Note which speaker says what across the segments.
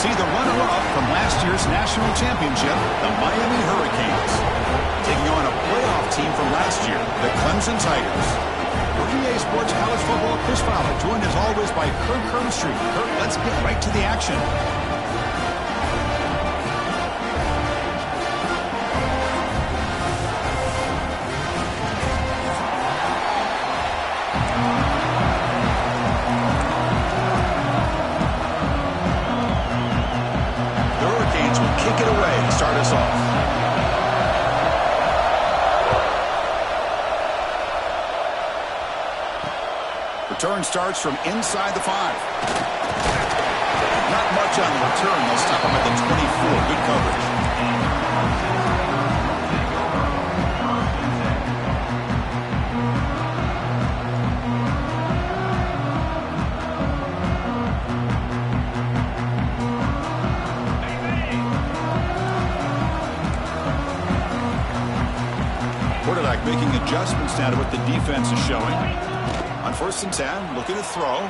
Speaker 1: see the runner-up from last year's national championship, the Miami Hurricanes, taking on a playoff team from last year, the Clemson Tigers. For EA Sports College Football, Chris Fowler, joined as always by Kirk Herbstreit. Kirk, let's get right to the action. Kick it away to start us off. Return starts from inside the 5. Not much on the return. They'll stop him at the 24. Good coverage. Quarterback making adjustments now to what the defense is showing. On 1st and 10, looking to throw.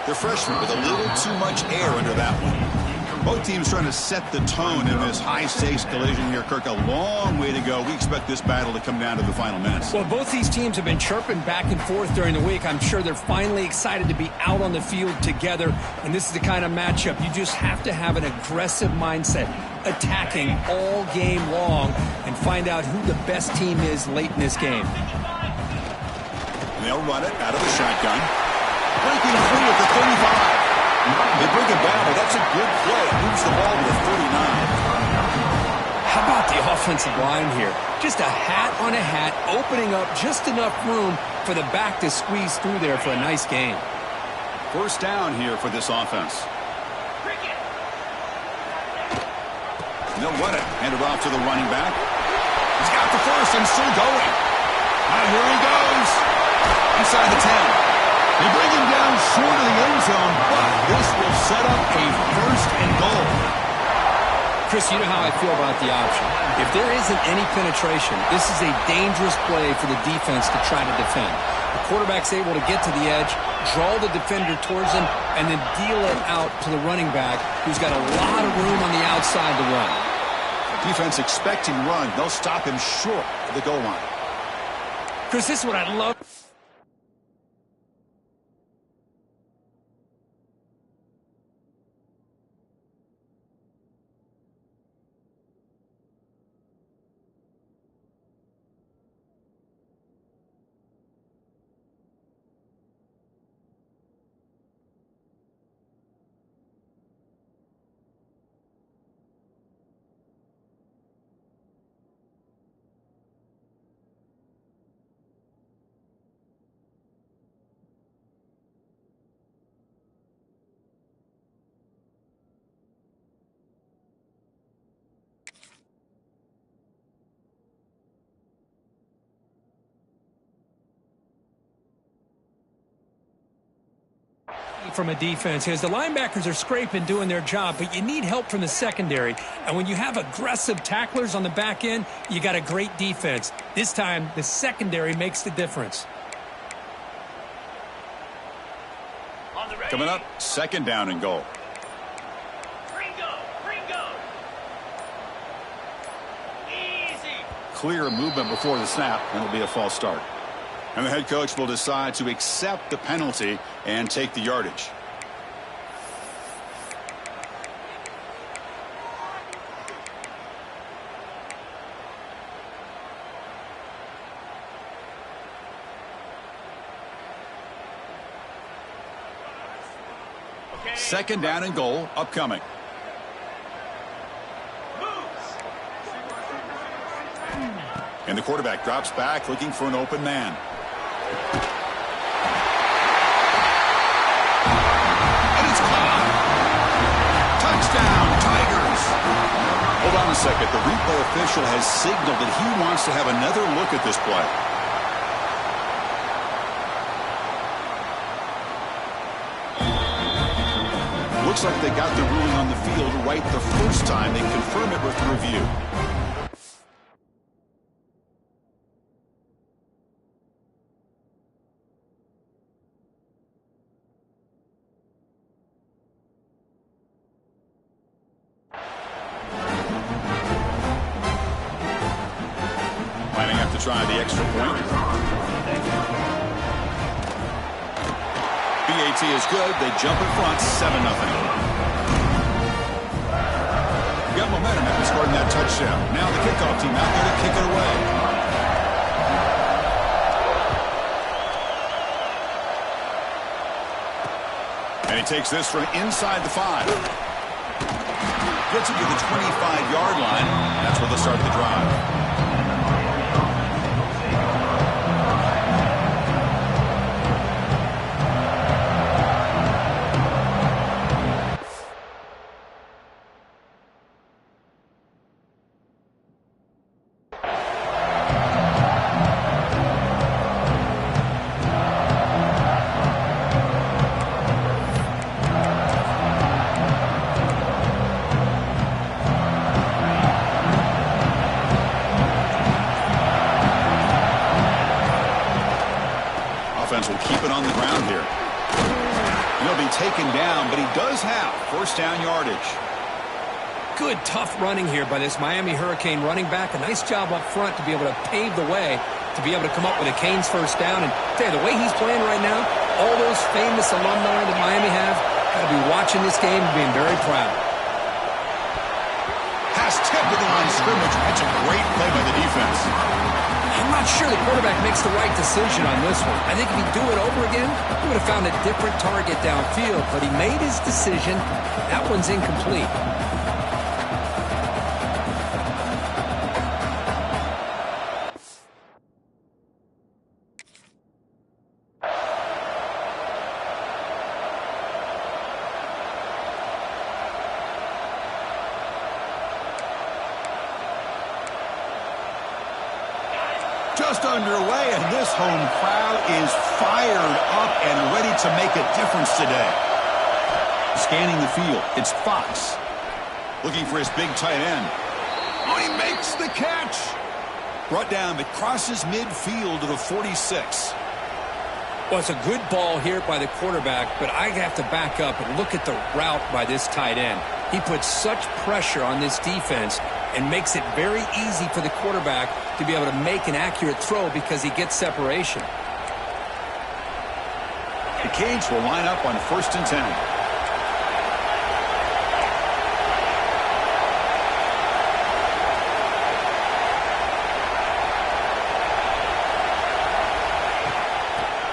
Speaker 1: The freshman with a little too much air under that one. Both teams trying to set the tone in this high-stakes collision here, Kirk. A long way to go. We expect this battle to come down to the final minutes.
Speaker 2: Well, both these teams have been chirping back and forth during the week. I'm sure they're finally excited to be out on the field together, and this is the kind of matchup you just have to have an aggressive mindset, attacking all game long, and find out who the best team is late in this game.
Speaker 1: And they'll run it out of the shotgun. Breaking free at the 35. They bring it down, but that's a good play. Moves the ball to the 39.
Speaker 2: How about the offensive line here? Just a hat on a hat, opening up just enough room for the back to squeeze through there for a nice gain.
Speaker 1: 1st down here for this offense. They'll run it. Hand it off to the running back. He's got the first and still going. And here he goes. Inside the 10. They bring him down short of the end zone, but this will set up a 1st and goal.
Speaker 2: Chris, you know how I feel about the option. If there isn't any penetration, this is a dangerous play for the defense to try to defend. The quarterback's able to get to the edge, draw the defender towards him, and then deal it out to the running back, who's got a lot of room on the outside to run.
Speaker 1: Defense expecting run. They'll stop him short of the goal line.
Speaker 2: Chris, this is what I'd love. From a defense is the linebackers are scraping, doing their job, but you need help from the secondary. And when you have aggressive tacklers on the back end, you got a great defense. This time, the secondary makes the difference.
Speaker 1: Coming up, 2nd down and goal. Easy. Clear movement before the snap, and it'll be a false start. And the head coach will decide to accept the penalty and take the yardage. Okay. 2nd down and goal upcoming. And the quarterback drops back looking for an open man. And it's caught. Touchdown, Tigers. Hold on a second. The replay official has signaled that he wants to have another look at this play. Looks like they got the ruling on the field right the first time. They confirm it with the review. try the extra point. BAT is good. They jump in front, 7-0. Got momentum after scoring that touchdown. Now the kickoff team out there to kick it away. And he takes this from inside the 5. Gets it to the 25-yard line. That's where they'll start the drive. Will keep it on the ground here. He'll be taken down, but he does have first down yardage.
Speaker 2: Good, tough running here by this Miami Hurricane running back. A nice job up front to be able to pave the way to be able to come up with a Canes first down. And tell you, the way he's playing right now, all those famous alumni that Miami have got to be watching this game and being very proud.
Speaker 1: Pass tipped to the line of scrimmage. That's a great play by the defense.
Speaker 2: I'm not sure the quarterback makes the right decision on this one. I think if he'd do it over again, he would have found a different target downfield, but he made his decision. That one's incomplete.
Speaker 1: Just underway, and this home crowd is fired up and ready to make a difference today. Scanning the field, it's Fox. Looking for his big tight end. Oh, he makes the catch. Brought down, but crosses midfield to the 46.
Speaker 2: Well, it's a good ball here by the quarterback, but I have to back up and look at the route by this tight end. He puts such pressure on this defense and makes it very easy for the quarterback to be able to make an accurate throw because he gets separation.
Speaker 1: The Canes will line up on 1st and 10.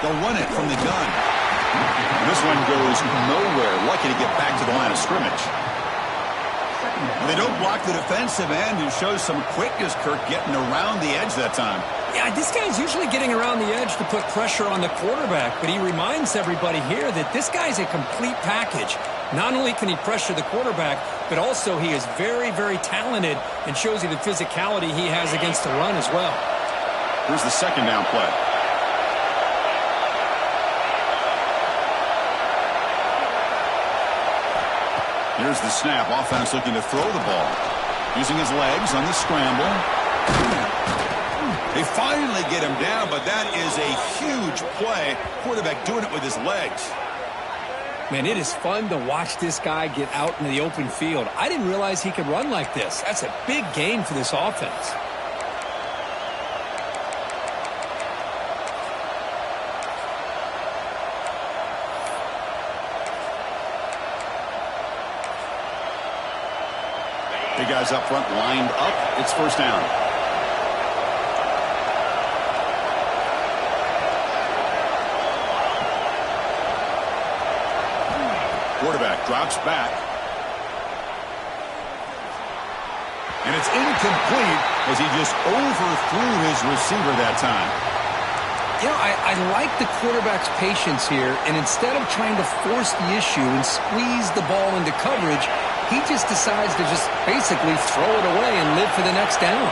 Speaker 1: They'll run it from the gun. This one goes nowhere. Lucky to get back to the line of scrimmage. They don't block the defensive end, who shows some quickness, Kirk, getting around the edge that time.
Speaker 2: Yeah, this guy's usually getting around the edge to put pressure on the quarterback, but he reminds everybody here that this guy's a complete package. Not only can he pressure the quarterback, but also he is very, very talented and shows you the physicality he has against the run as well.
Speaker 1: Here's the second down play. Here's the snap. Offense looking to throw the ball. Using his legs on the scramble. They finally get him down, but that is a huge play. Quarterback doing it with his legs.
Speaker 2: Man, it is fun to watch this guy get out into the open field. I didn't realize he could run like this. That's a big gain for this offense.
Speaker 1: Big guys up front lined up. It's first down. Quarterback drops back. And it's incomplete as he just overthrew his receiver that time.
Speaker 2: You know, I like the quarterback's patience here, and instead of trying to force the issue and squeeze the ball into coverage, he just decides to just basically throw it away and live for the next down.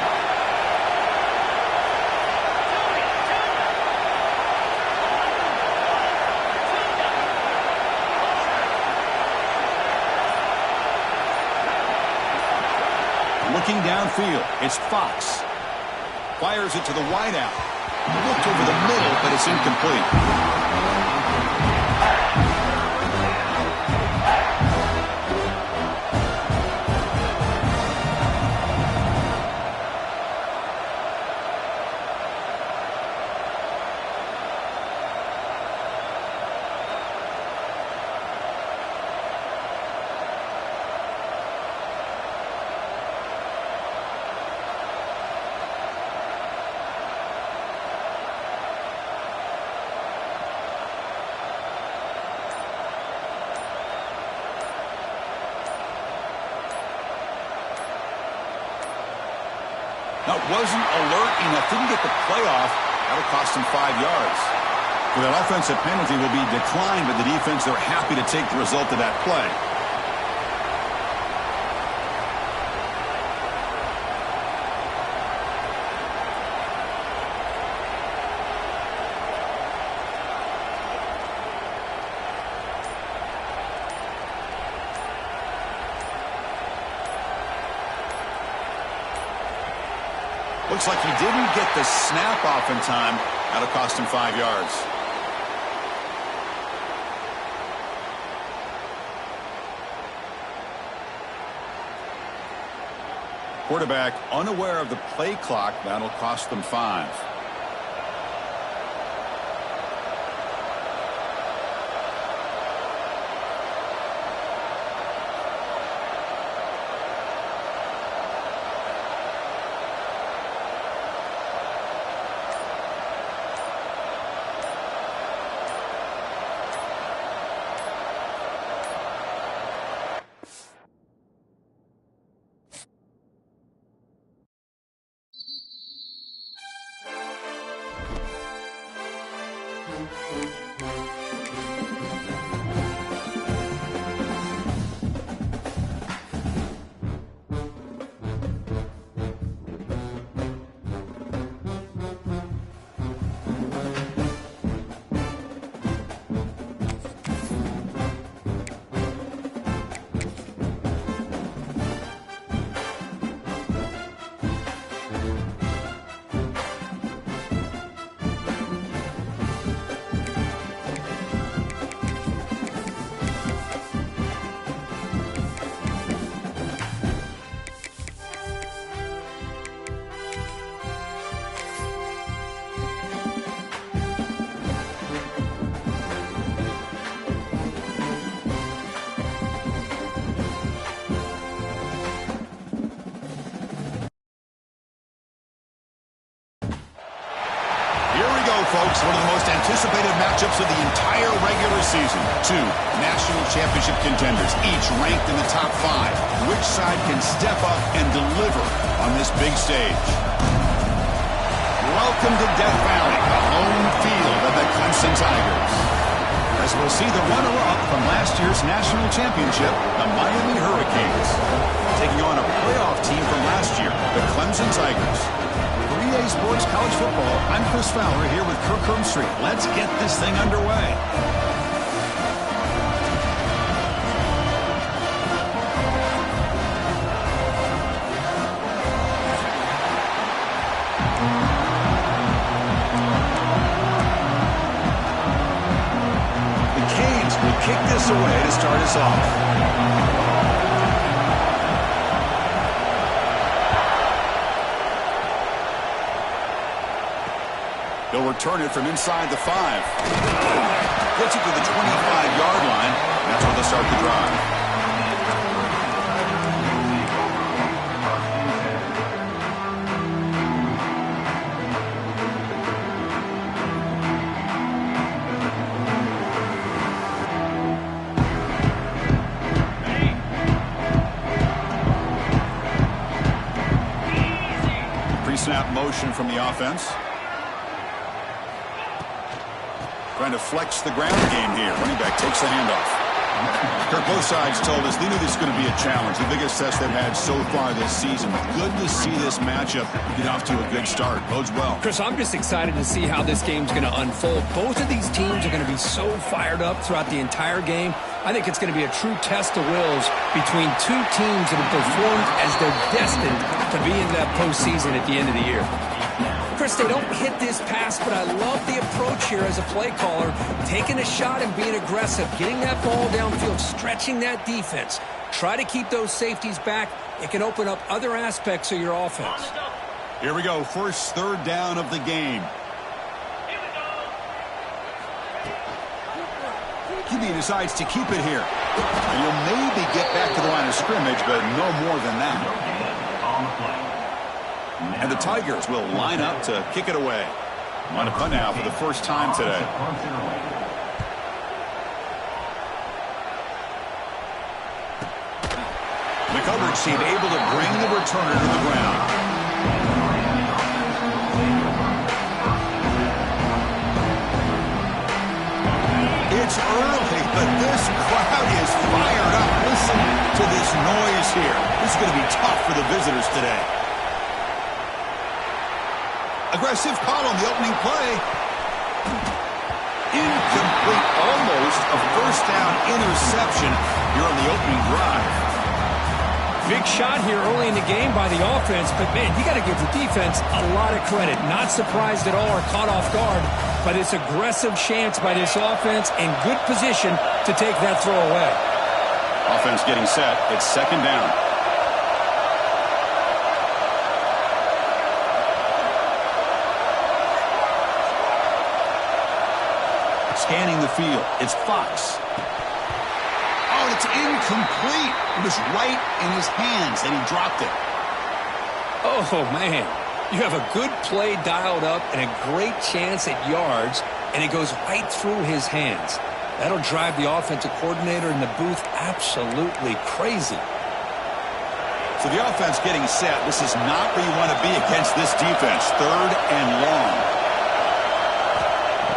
Speaker 1: Looking downfield, it's Fox. Fires it to the wideout. Looked over the middle, but it's incomplete. but wasn't alert enough. Didn't get the play off. That'll cost him 5 yards. So that offensive penalty will be declined by the defense. They're happy to take the result of that play. Looks like he didn't get the snap off in time. That'll cost him 5 yards. Quarterback unaware of the play clock. That'll cost them 5. Folks, one of the most anticipated matchups of the entire regular season. 2 national championship contenders, each ranked in the top 5. Which side can step up and deliver on this big stage? Welcome to Death Valley, the home field of the Clemson Tigers. As we'll see the runner-up from last year's national championship, the Miami Hurricanes, taking on a playoff team from last year, the Clemson Tigers. EA Sports College Football, I'm Chris Fowler here with Kirk Herbstreit. Let's get this thing underway. The Canes will kick this away to start us off. He'll return it from inside the 5. Gets it to the 25-yard line. That's where they'll start the drive. Pre-snap motion from the offense. Trying to flex the ground game here. Running back takes the handoff. Kirk, both sides told us they knew this was going to be a challenge. The biggest test they've had so far this season. Good to see this matchup get off to a good start. Bodes well.
Speaker 2: Chris, I'm just excited to see how this game's going to unfold. Both of these teams are going to be so fired up throughout the entire game. I think it's going to be a true test of wills between two teams that have performed as they're destined to be in that postseason at the end of the year. Chris, they don't hit this pass, but I love the approach here as a play caller, taking a shot and being aggressive, getting that ball downfield, stretching that defense. Try to keep those safeties back. It can open up other aspects of your offense.
Speaker 1: Here we go. First third down of the game. QB decides to keep it here. And you'll maybe get back to the line of scrimmage, but no more than that. And the Tigers will line up to kick it away. On a punt now for the first time today. The coverage team able to bring the returner to the ground. It's early, but this crowd is fired up. Listen to this noise here. This is going to be tough for the visitors today. Aggressive call on the opening play. Incomplete, almost a first down interception here on the opening drive.
Speaker 2: Big shot here early in the game by the offense, but man, you got to give the defense a lot of credit. Not surprised at all or caught off guard by this aggressive chance by this offense and good position to take that throw away.
Speaker 1: Offense getting set. It's second down. Scanning the field. It's Fox. Oh, it's incomplete. It was right in his hands, and he dropped it.
Speaker 2: Oh, man. You have a good play dialed up and a great chance at yards, and it goes right through his hands. That'll drive the offensive coordinator in the booth absolutely crazy.
Speaker 1: So the offense getting set. This is not where you want to be against this defense. Third and long.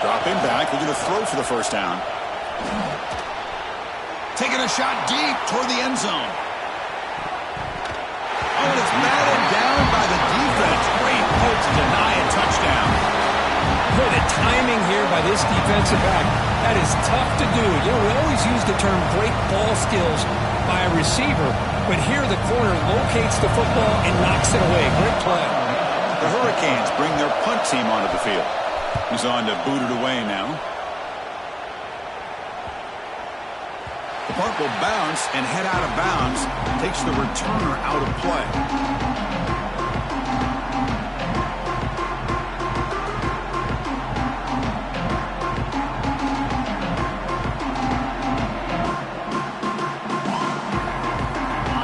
Speaker 1: Dropping back. They're going to throw for the first down. Taking a shot deep toward the end zone. Oh, and it's batted down by the defense. Great pull to deny a touchdown.
Speaker 2: Boy, the timing here by this defensive back, that is tough to do. You know, we always use the term great ball skills by a receiver, but here the corner locates the football and knocks it away. Great play.
Speaker 1: The Hurricanes bring their punt team onto the field. He's on to boot it away now. The punt will bounce and head out of bounds. Takes the returner out of play.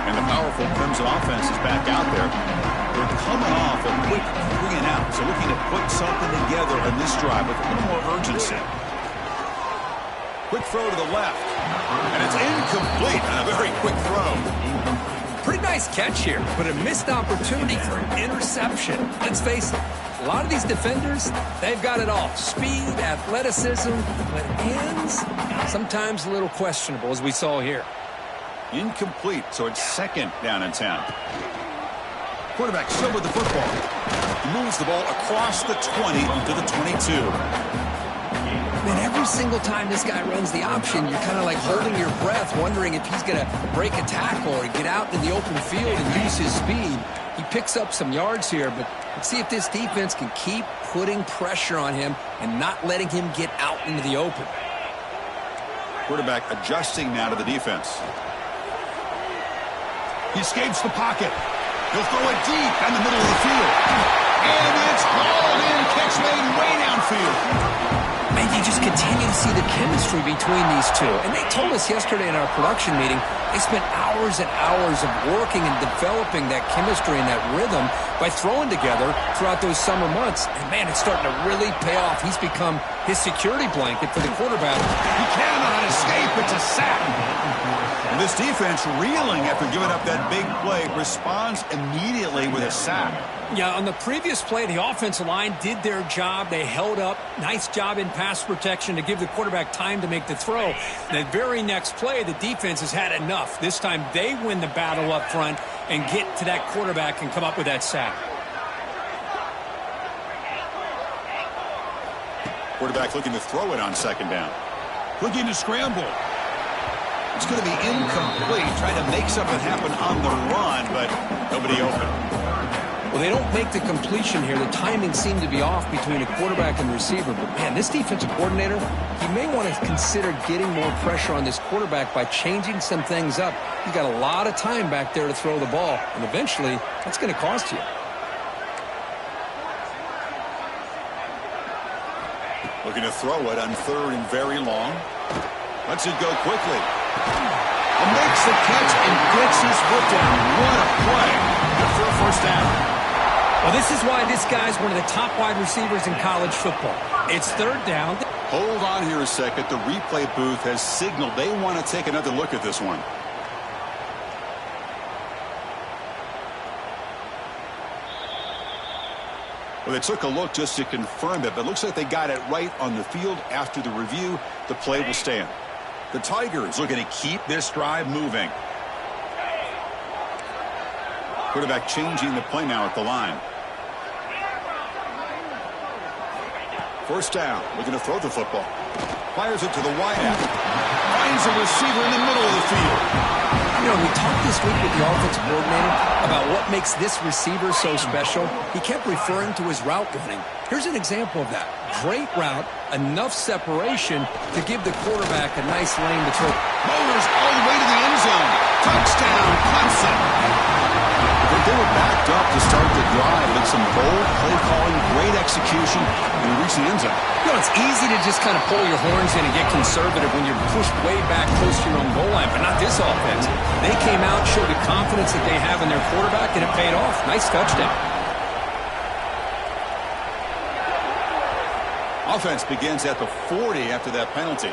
Speaker 1: And the powerful Crimson offense is back out there. They're coming off a quick 3 and out, so looking to put something together on this drive with a little more urgency. Quick throw to the left. And it's incomplete on a very quick throw.
Speaker 2: Pretty nice catch here, but a missed opportunity for an interception. Let's face it, a lot of these defenders, they've got it all. Speed, athleticism, but hands, sometimes a little questionable, as we saw here.
Speaker 1: Incomplete, so it's second down and 10. Quarterback still with the football. He moves the ball across the 20 to the 22.
Speaker 2: Man, every single time this guy runs the option, you're kind of like holding your breath, wondering if he's going to break a tackle or get out in the open field and use his speed. He picks up some yards here, but let's see if this defense can keep putting pressure on him and not letting him get out into the open.
Speaker 1: Quarterback adjusting now to the defense. He escapes the pocket. He'll throw it deep in the middle of the field. And it's hauled in. Catch made way downfield.
Speaker 2: Man, you just continue to see the chemistry between these two. And they told us yesterday in our production meeting, they spent hours and hours of working and developing that chemistry and that rhythm by throwing together throughout those summer months. And, man, it's starting to really pay off. He's become his security blanket for the quarterback.
Speaker 1: He cannot escape. It's a sack. And this defense, reeling after giving up that big play, responds immediately with a sack.
Speaker 2: Yeah, on the previous play, the offensive line did their job. They held up. Nice job in pass protection to give the quarterback time to make the throw. The very next play, the defense has had enough. This time they win the battle up front and get to that quarterback and come up with that sack.
Speaker 1: Quarterback looking to throw it on second down. Looking to scramble. It's going to be incomplete. Trying to make something happen on the run, but nobody open.
Speaker 2: Well, they don't make the completion here. The timing seemed to be off between a quarterback and receiver. But, man, this defensive coordinator, he may want to consider getting more pressure on this quarterback by changing some things up. He's got a lot of time back there to throw the ball, and eventually that's going to cost you.
Speaker 1: Looking to throw it on third and very long. Lets it go quickly. And makes the catch and gets his foot down. What a play. Good for a first down.
Speaker 2: Well, this is why this guy's one of the top wide receivers in college football. It's third down.
Speaker 1: Hold on here a second. The replay booth has signaled they want to take another look at this one. Well, they took a look just to confirm it, but it looks like they got it right on the field. After the review, the play will stand. The Tigers looking to keep this drive moving. Quarterback changing the play now at the line. First down, looking to throw the football. Fires it to the wideout. Finds a receiver in the middle of the field.
Speaker 2: You know, we talked this week with the offensive coordinator about what makes this receiver so special. He kept referring to his route running. Here's an example of that. Great route, enough separation to give the quarterback a nice lane to throw.
Speaker 1: Motors all the way to the end zone. Touchdown, Clemson. They were backed up to start the drive with some bold play calling, great execution, and we reached the end zone.
Speaker 2: You know, it's easy to just kind of pull your horns in and get conservative when you're pushed way back close to your own goal line, but not this offense. They came out, showed the confidence that they have in their quarterback, and it paid off. Nice touchdown.
Speaker 1: Offense begins at the 40 after that penalty.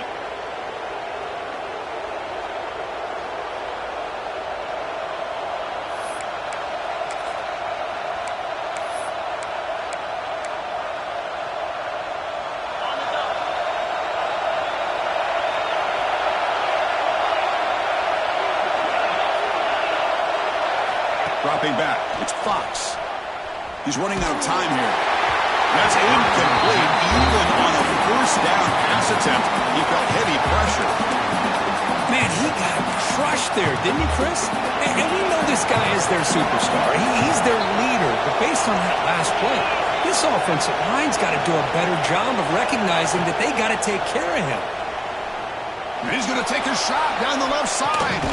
Speaker 1: Dropping back, it's Fox. He's running out of time here. That's incomplete, even on a first down pass attempt. He felt heavy pressure.
Speaker 2: Man, he got crushed there, didn't he, Chris? And we know this guy is their superstar. He's their leader. But based on that last play, this offensive line's got to do a better job of recognizing that they got to take care of him.
Speaker 1: He's going to take a shot down the left side.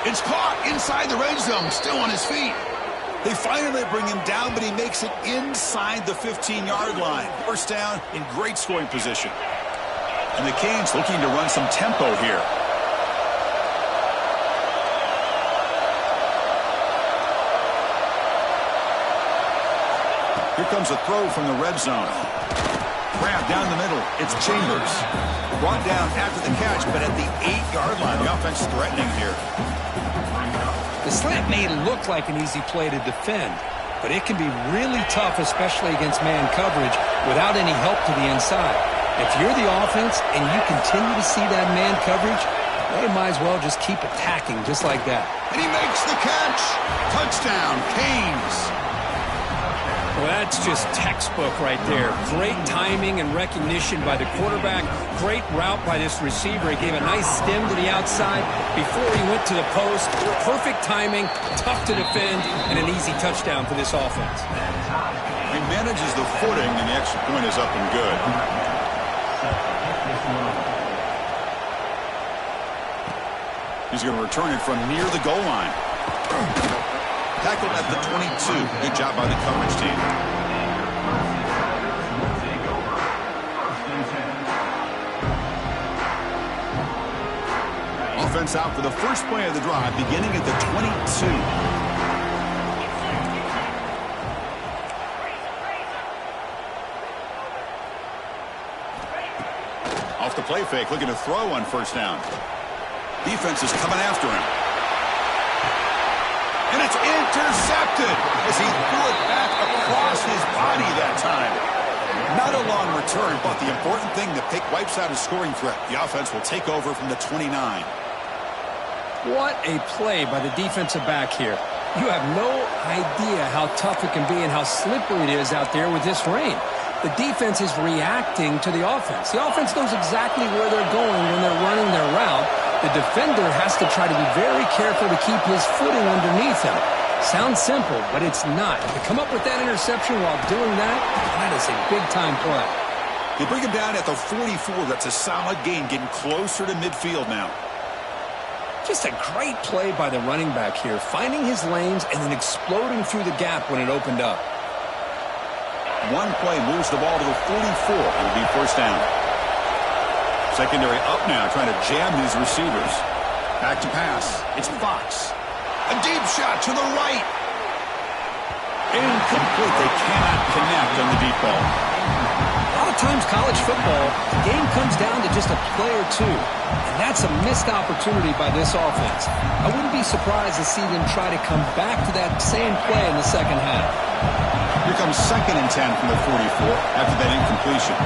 Speaker 1: It's caught inside the red zone, still on his feet. They finally bring him down, but he makes it inside the 15-yard line. First down in great scoring position. And the Canes looking to run some tempo here. Here comes a throw from the red zone. Grab down the middle. It's Chambers. Brought down after the catch, but at the 8-yard line. The offense threatening here.
Speaker 2: The slant may look like an easy play to defend, but it can be really tough, especially against man coverage, without any help to the inside. If you're the offense and you continue to see that man coverage, they might as well just keep attacking just like that.
Speaker 1: And he makes the catch. Touchdown, Canes.
Speaker 2: Well, that's just textbook right there. Great timing and recognition by the quarterback. Great route by this receiver. He gave a nice stem to the outside before he went to the post. Perfect timing, tough to defend, and an easy touchdown for this offense.
Speaker 1: He manages the footing, and the extra point is up and good. He's going to return it from near the goal line. Tackled at the 22. Good job by the coverage team. Offense out for the first play of the drive, beginning at the 22. Off the play fake, looking to throw on first down. Defense is coming after him. And it's intercepted as he threw it back across his body that time. Not a long return, but the important thing, the pick wipes out a scoring threat. The offense will take over from the 29.
Speaker 2: What a play by the defensive back here. You have no idea how tough it can be and how slippery it is out there with this rain. The defense is reacting to the offense. The offense knows exactly where they're going when they're running their route. The defender has to try to be very careful to keep his footing underneath him. Sounds simple, but it's not. To come up with that interception while doing that, that is a big-time play.
Speaker 1: They bring him down at the 44. That's a solid gain, getting closer to midfield now.
Speaker 2: Just a great play by the running back here, finding his lanes and then exploding through the gap when it opened up.
Speaker 1: One play moves the ball to the 44. It'll be first down. Secondary up now, trying to jam these receivers. Back to pass. It's Fox. A deep shot to the right. Incomplete. They cannot connect on the deep ball.
Speaker 2: A lot of times college football, the game comes down to just a play or two. And that's a missed opportunity by this offense. I wouldn't be surprised to see them try to come back to that same play in the second half.
Speaker 1: Here comes 2nd and 10 from the 44 after that incompletion.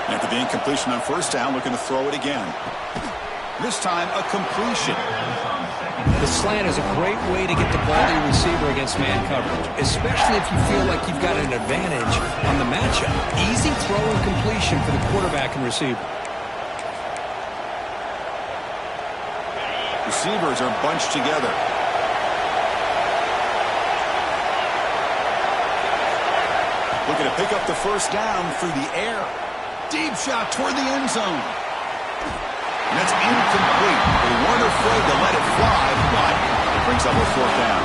Speaker 1: After the incompletion on 1st down, looking to throw it again. This time, a completion.
Speaker 2: The slant is a great way to get the ball to your receiver against man coverage, especially if you feel like you've got an advantage on the matchup. Easy throw and completion for the quarterback and receiver.
Speaker 1: Receivers are bunched together. Looking to pick up the 1st down through the air. Deep shot toward the end zone. And that's incomplete. They weren't afraid to let it fly, but it brings up a 4th down.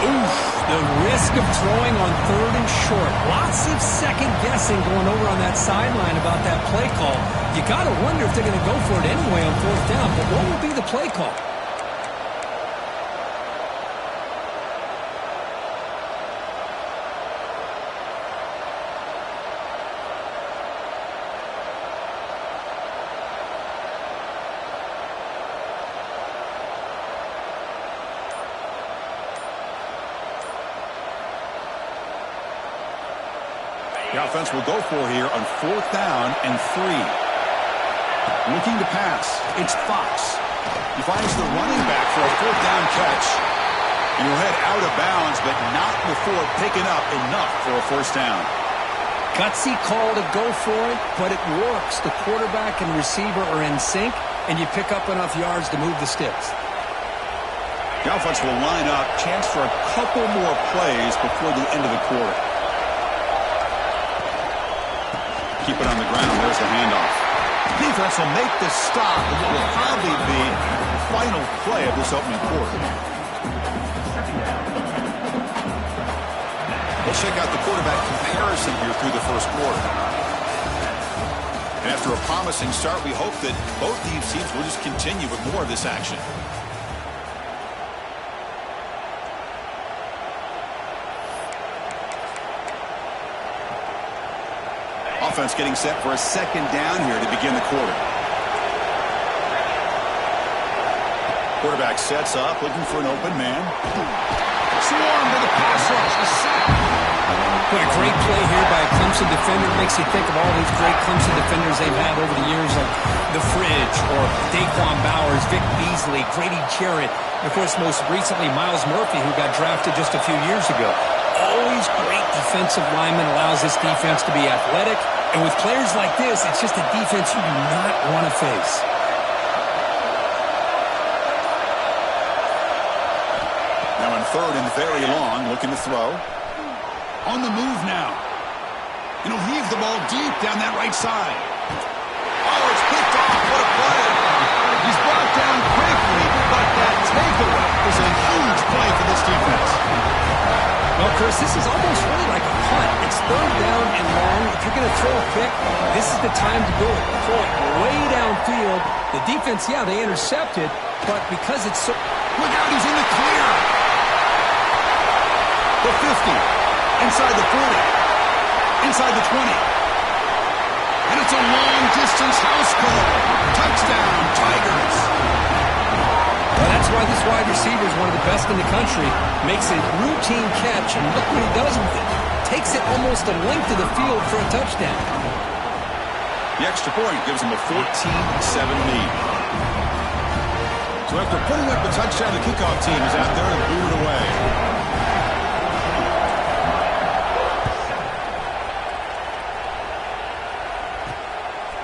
Speaker 2: Oof, the risk of throwing on 3rd and short. Lots of second guessing going over on that sideline about that play call. You got to wonder if they're going to go for it anyway on 4th down, but what will be the play call?
Speaker 1: The offense will go for here on 4th down and 3. Looking to pass. It's Fox. He finds the running back for a 4th down catch. And he'll head out of bounds, but not before picking up enough for a 1st down.
Speaker 2: Gutsy call to go for it, but it works. The quarterback and receiver are in sync, and you pick up enough yards to move the sticks.
Speaker 1: The offense will line up. Chance for a couple more plays before the end of the quarter. Keep it on the ground. There's the handoff. Defense will make the stop, and it will probably be the final play of this opening quarter. We'll check out the quarterback comparison here through the 1st quarter. And after a promising start, we hope that both these teams will just continue with more of this action. Offense getting set for a 2nd down here to begin the quarter. Quarterback sets up, looking for an open man. Swarm to the pass rush, a sack.
Speaker 2: What a great play here by a Clemson defender. It makes you think of all these great Clemson defenders they've had over the years, like The Fridge or Daquan Bowers, Vic Beasley, Grady Jarrett, and of course most recently Myles Murphy, who got drafted just a few years ago. Always great defensive lineman, allows this defense to be athletic. And with players like this, it's just a defense you do not want to face.
Speaker 1: Now on 3rd and very long, looking to throw. On the move now. And he'll heave the ball deep down that right side. Oh, it's picked off. What a play. He's brought down quickly, but that takeaway is a huge play for this defense.
Speaker 2: Well, Chris, this is almost really like a punt. It's 3rd down and long. If you're going to throw a pick, this is the time to do it. Throw it way downfield. The defense, yeah, they intercepted, but because it's so...
Speaker 1: Look out, he's in the clear. The 50, inside the 40, inside the 20. And it's a long-distance house call. Touchdown, Tigers.
Speaker 2: Well, that's why this wide receiver is one of the best in the country. Makes a routine catch, and look what he does with it. Takes it almost a length of the field for a touchdown.
Speaker 1: The extra point gives him a 14-7 lead. So after putting up the touchdown, the kickoff team is out there to boot it away.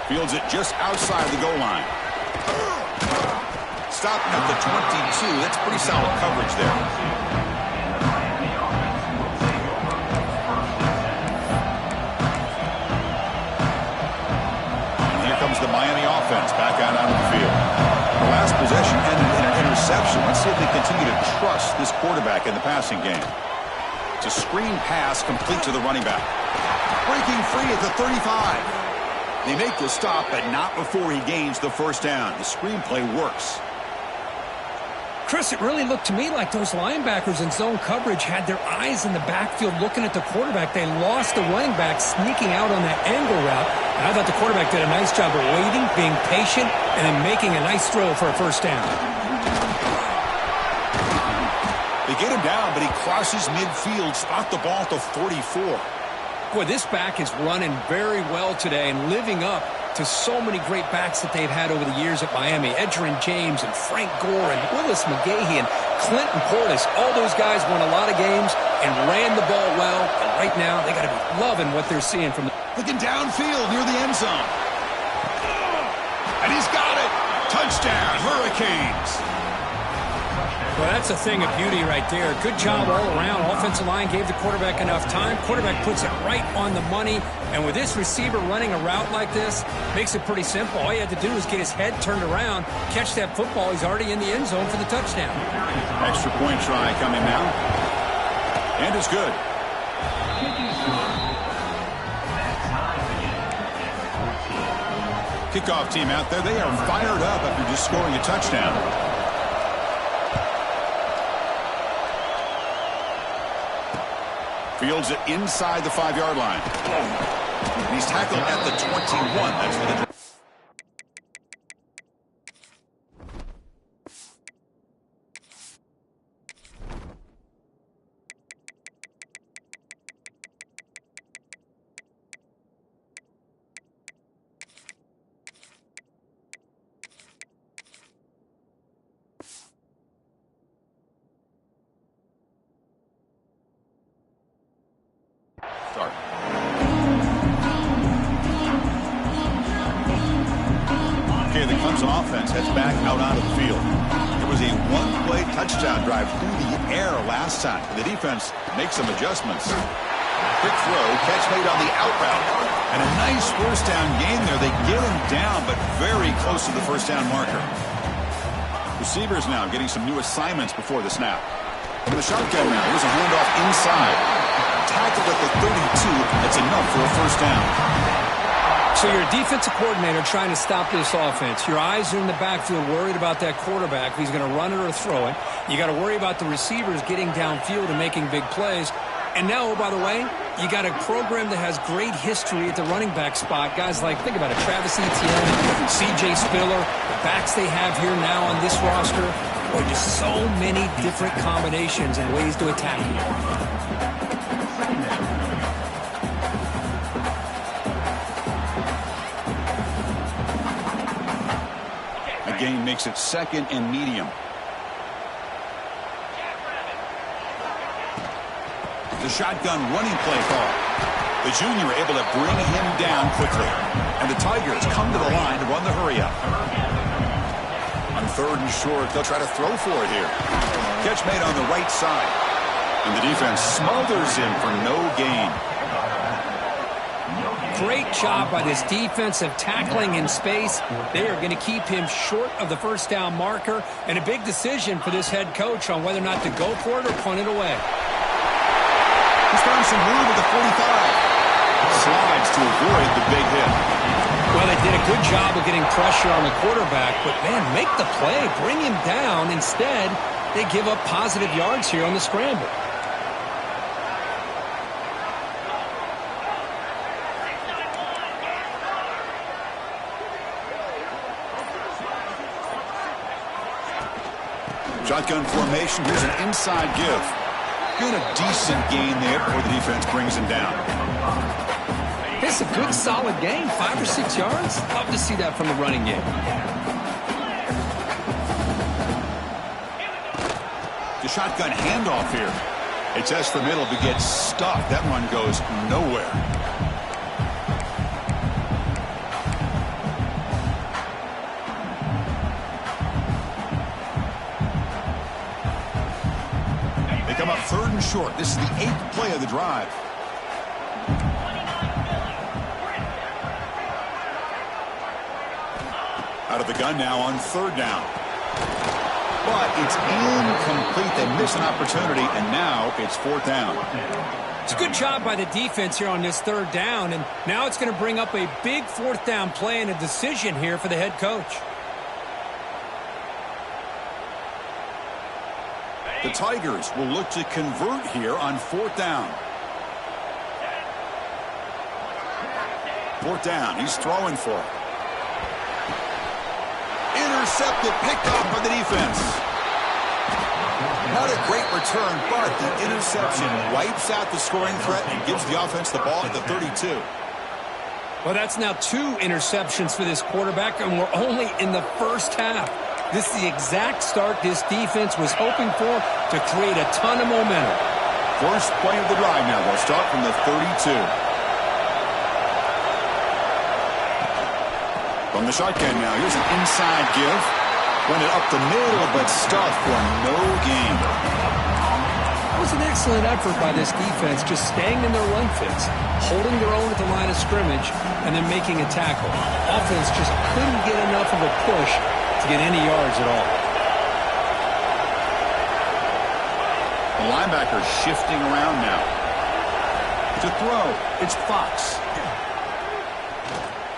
Speaker 1: Fields it just outside the goal line. Stopping at the 22. That's pretty solid coverage there. And here comes the Miami offense back out onto the field. The last possession ended in an interception. Let's see if they continue to trust this quarterback in the passing game. It's a screen pass complete to the running back. Breaking free at the 35. They make the stop, but not before he gains the 1st down. The screenplay works.
Speaker 2: Chris, it really looked to me like those linebackers in zone coverage had their eyes in the backfield looking at the quarterback. They lost the running back sneaking out on that angle route. And I thought the quarterback did a nice job of waiting, being patient, and then making a nice throw for a first down.
Speaker 1: They get him down, but he crosses midfield, spot the ball at the 44.
Speaker 2: Boy, this back is running very well today and living up to so many great backs that they've had over the years at Miami. Edgerrin James and Frank Gore and Willis McGahee and Clinton Portis. All those guys won a lot of games and ran the ball well. And right now, they got to be loving what they're seeing from the...
Speaker 1: Looking downfield near the end zone. And he's got it. Touchdown, Hurricanes.
Speaker 2: Well, that's a thing of beauty right there. Good job all around. Offensive line gave the quarterback enough time. Quarterback puts it right on the money. And with this receiver running a route like this, makes it pretty simple. All you had to do is get his head turned around, catch that football. He's already in the end zone for the touchdown.
Speaker 1: Extra point try coming now. And it's good. Kickoff team out there. They are fired up after just scoring a touchdown. Fields it inside the 5-yard line. And he's tackled at the 21. That's for the... Start. Okay, the Clemson offense heads back out onto the field. It was a one-play touchdown drive through the air last time. The defense makes some adjustments. Quick throw, catch made on the out route. And a nice first down gain there. They get him down, but very close to the first down marker. Receivers now getting some new assignments before the snap. From the shotgun now, here's a handoff inside. Tackled at the 32. That's enough for a first down.
Speaker 2: So you're a defensive coordinator trying to stop this offense. Your eyes are in the backfield worried about that quarterback. If he's going to run it or throw it. You got to worry about the receivers getting downfield and making big plays. And now, oh, by the way, you got a program that has great history at the running back spot. Guys like, think about it, Travis Etienne, C.J. Spiller, the backs they have here now on this roster. Boy, just so many different combinations and ways to attack here.
Speaker 1: Gain makes it second and medium. The shotgun running play call. The junior able to bring him down quickly. And the Tigers come to the line to run the hurry up. On third and short, they'll try to throw for it here. Catch made on the right side. And the defense smothers him for no gain.
Speaker 2: Great job by this defensive tackling in space. They are going to keep him short of the first down marker, and a big decision for this head coach on whether or not to go for it or punt it away.
Speaker 1: He's found some room at the 45. Slides to avoid the big hit.
Speaker 2: Well, they did a good job of getting pressure on the quarterback, but, man, make the play. Bring him down. Instead, they give up positive yards here on the scramble.
Speaker 1: Shotgun formation. Here's an inside give. Good, a decent gain there before the defense brings him down.
Speaker 2: It's a good, solid game. 5 or 6 yards. Love to see that from the running game.
Speaker 1: The shotgun handoff here. It tests the middle but gets stuck. That one goes nowhere. Come up third and short. This is the 8th play of the drive. Out of the gun now on third down. But it's incomplete. They miss an opportunity, and now it's fourth down.
Speaker 2: It's a good job by the defense here on this third down, and now it's going to bring up a big fourth down play and a decision here for the head coach.
Speaker 1: The Tigers will look to convert here on 4th down. 4th down. He's throwing for it. Intercepted, picked off by the defense. Not a great return, but the interception wipes out the scoring threat and gives the offense the ball at the 32.
Speaker 2: Well, that's now 2 interceptions for this quarterback, and we're only in the first half. This is the exact start this defense was hoping for to create a ton of momentum.
Speaker 1: First play of the drive now. They'll start from the 32. From the shotgun now, here's an inside give. Run it up the middle, but stuffed for no gain.
Speaker 2: That was an excellent effort by this defense, just staying in their run fits, holding their own at the line of scrimmage, and then making a tackle. Offense just couldn't get enough of a push to get any yards at all.
Speaker 1: The linebacker shifting around now. To throw, it's Fox.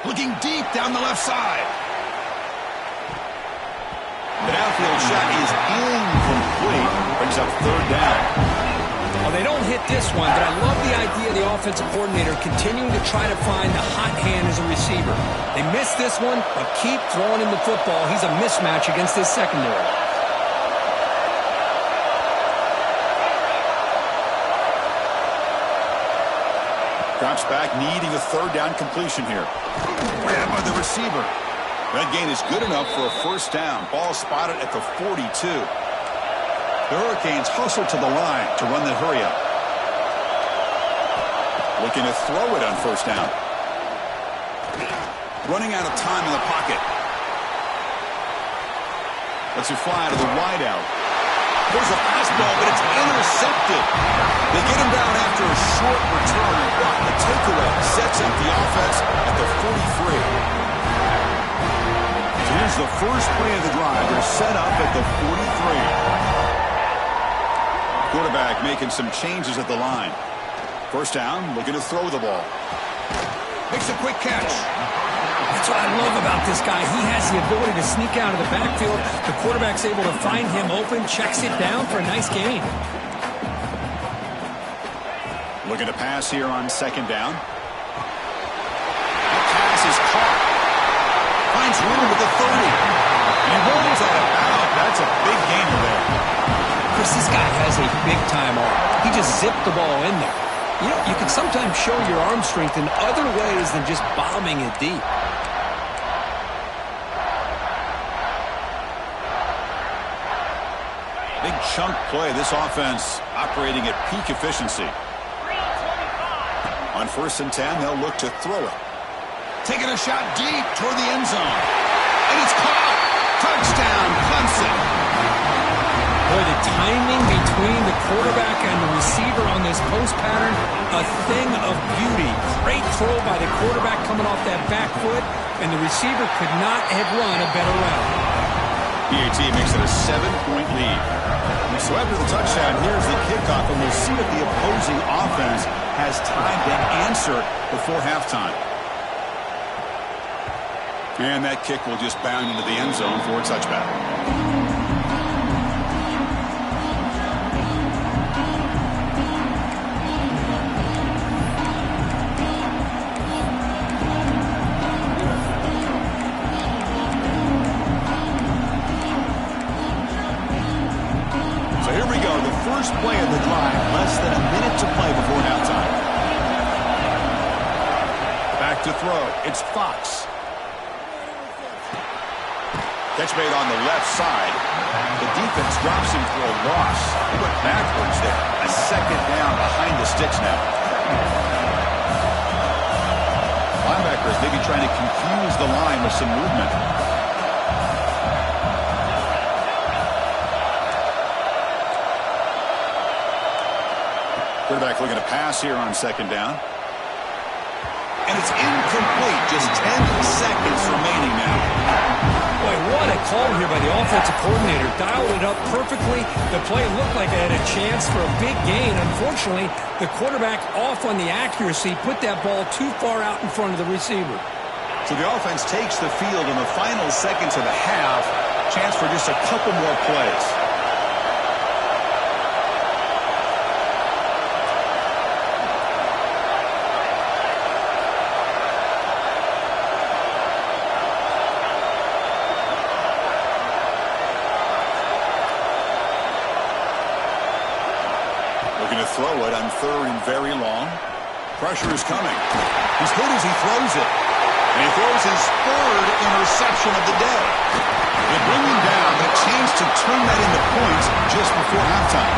Speaker 1: Looking deep down the left side. The downfield shot is incomplete. Brings up 3rd down.
Speaker 2: Well, they don't hit this one, but I love the idea of the offensive coordinator continuing to try to find the hot hand as a receiver. They missed this one, but keep throwing him the football. He's a mismatch against this secondary.
Speaker 1: Drops back, needing a 3rd down completion here. Grabbed by the receiver. That gain is good enough for a 1st down. Ball spotted at the 42. The Hurricanes hustle to the line to run the hurry up. Looking to throw it on 1st down. Running out of time in the pocket. Lets it fly to the wideout. There's a pass ball, but it's intercepted. They get him down after a short return. But the takeaway sets up the offense at the 43. So here's the first play of the drive. They're set up at the 43. Quarterback making some changes at the line. 1st down, looking to throw the ball. Makes a quick catch.
Speaker 2: That's what I love about this guy. He has the ability to sneak out of the backfield. The quarterback's able to find him open, checks it down for a nice gain.
Speaker 1: Looking to pass here on 2nd down. That pass is caught. Finds room at the 30. And rolls out of bounds. That's a big gainer there.
Speaker 2: Chris, this guy has a big-time arm. He just zipped the ball in there. You know, you can sometimes show your arm strength in other ways than just bombing it deep.
Speaker 1: Big chunk play. This offense operating at peak efficiency. On 1st and 10, they'll look to throw it. Taking a shot deep toward the end zone. And it's caught. Touchdown, Clemson.
Speaker 2: Boy, the timing between the quarterback and the receiver on this post pattern, a thing of beauty. Great throw by the quarterback coming off that back foot, and the receiver could not have run a better route.
Speaker 1: PAT makes it a 7-point lead. So after the touchdown, here's the kickoff, and we'll see if the opposing offense has time to answer before halftime. And that kick will just bound into the end zone for a touchback. First play of the drive, less than a minute to play before halftime. Back to throw, it's Fox. Catch made on the left side. The defense drops him for a loss. He went backwards there. A 2nd down behind the sticks now. Linebackers maybe trying to confuse the line with some movement. Quarterback looking to pass here on 2nd down. And it's incomplete. Just 10 seconds remaining now.
Speaker 2: Boy, what a call here by the offensive coordinator. Dialed it up perfectly. The play looked like it had a chance for a big gain. Unfortunately, the quarterback off on the accuracy, put that ball too far out in front of the receiver.
Speaker 1: So the offense takes the field in the final seconds of the half. Chance for just a couple more plays. third and very long. Pressure is coming. He's good as he throws it. And he throws his third interception of the day. They bring him down, but a chance to turn that into points just before halftime.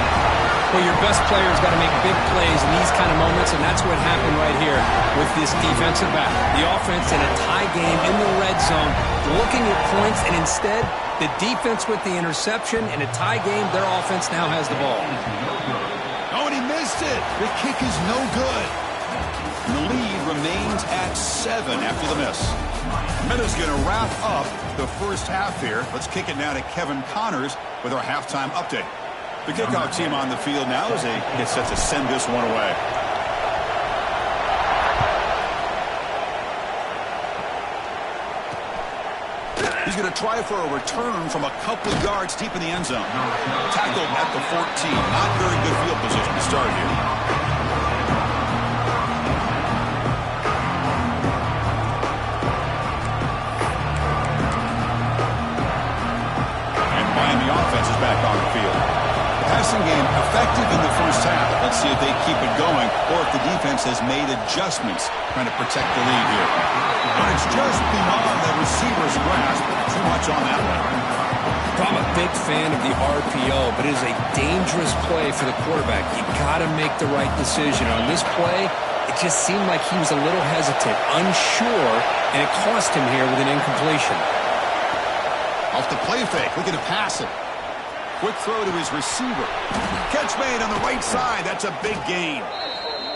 Speaker 2: Well, your best player's got to make big plays in these kind of moments, and that's what happened right here with this defensive back. The offense in a tie game in the red zone, looking at points, and instead, the defense with the interception. In a tie game, their offense now has the ball.
Speaker 1: Oh, and he missed it. The kick is no good. And the lead remains at 7 after the miss. Minnesota going to wrap up the first half here. Let's kick it now to Kevin Connors with our halftime update. The kickoff team on the field now as they get set to send this one away. He's going to try for a return from a couple of yards deep in the end zone. Tackled at the 14. Not very good field position to start here. Offense is back on the field. Passing game effective in the first half. Let's see if they keep it going or if the defense has made adjustments trying to protect the lead here. But it's just beyond the receiver's grasp. Too much on that one.
Speaker 2: I'm a big fan of the RPO, but it is a dangerous play for the quarterback. You got to make the right decision. On this play, it just seemed like he was a little hesitant, unsure, and it cost him here with an incompletion.
Speaker 1: Off the play fake, looking to pass it. Quick throw to his receiver. Catch made on the right side. That's a big gain.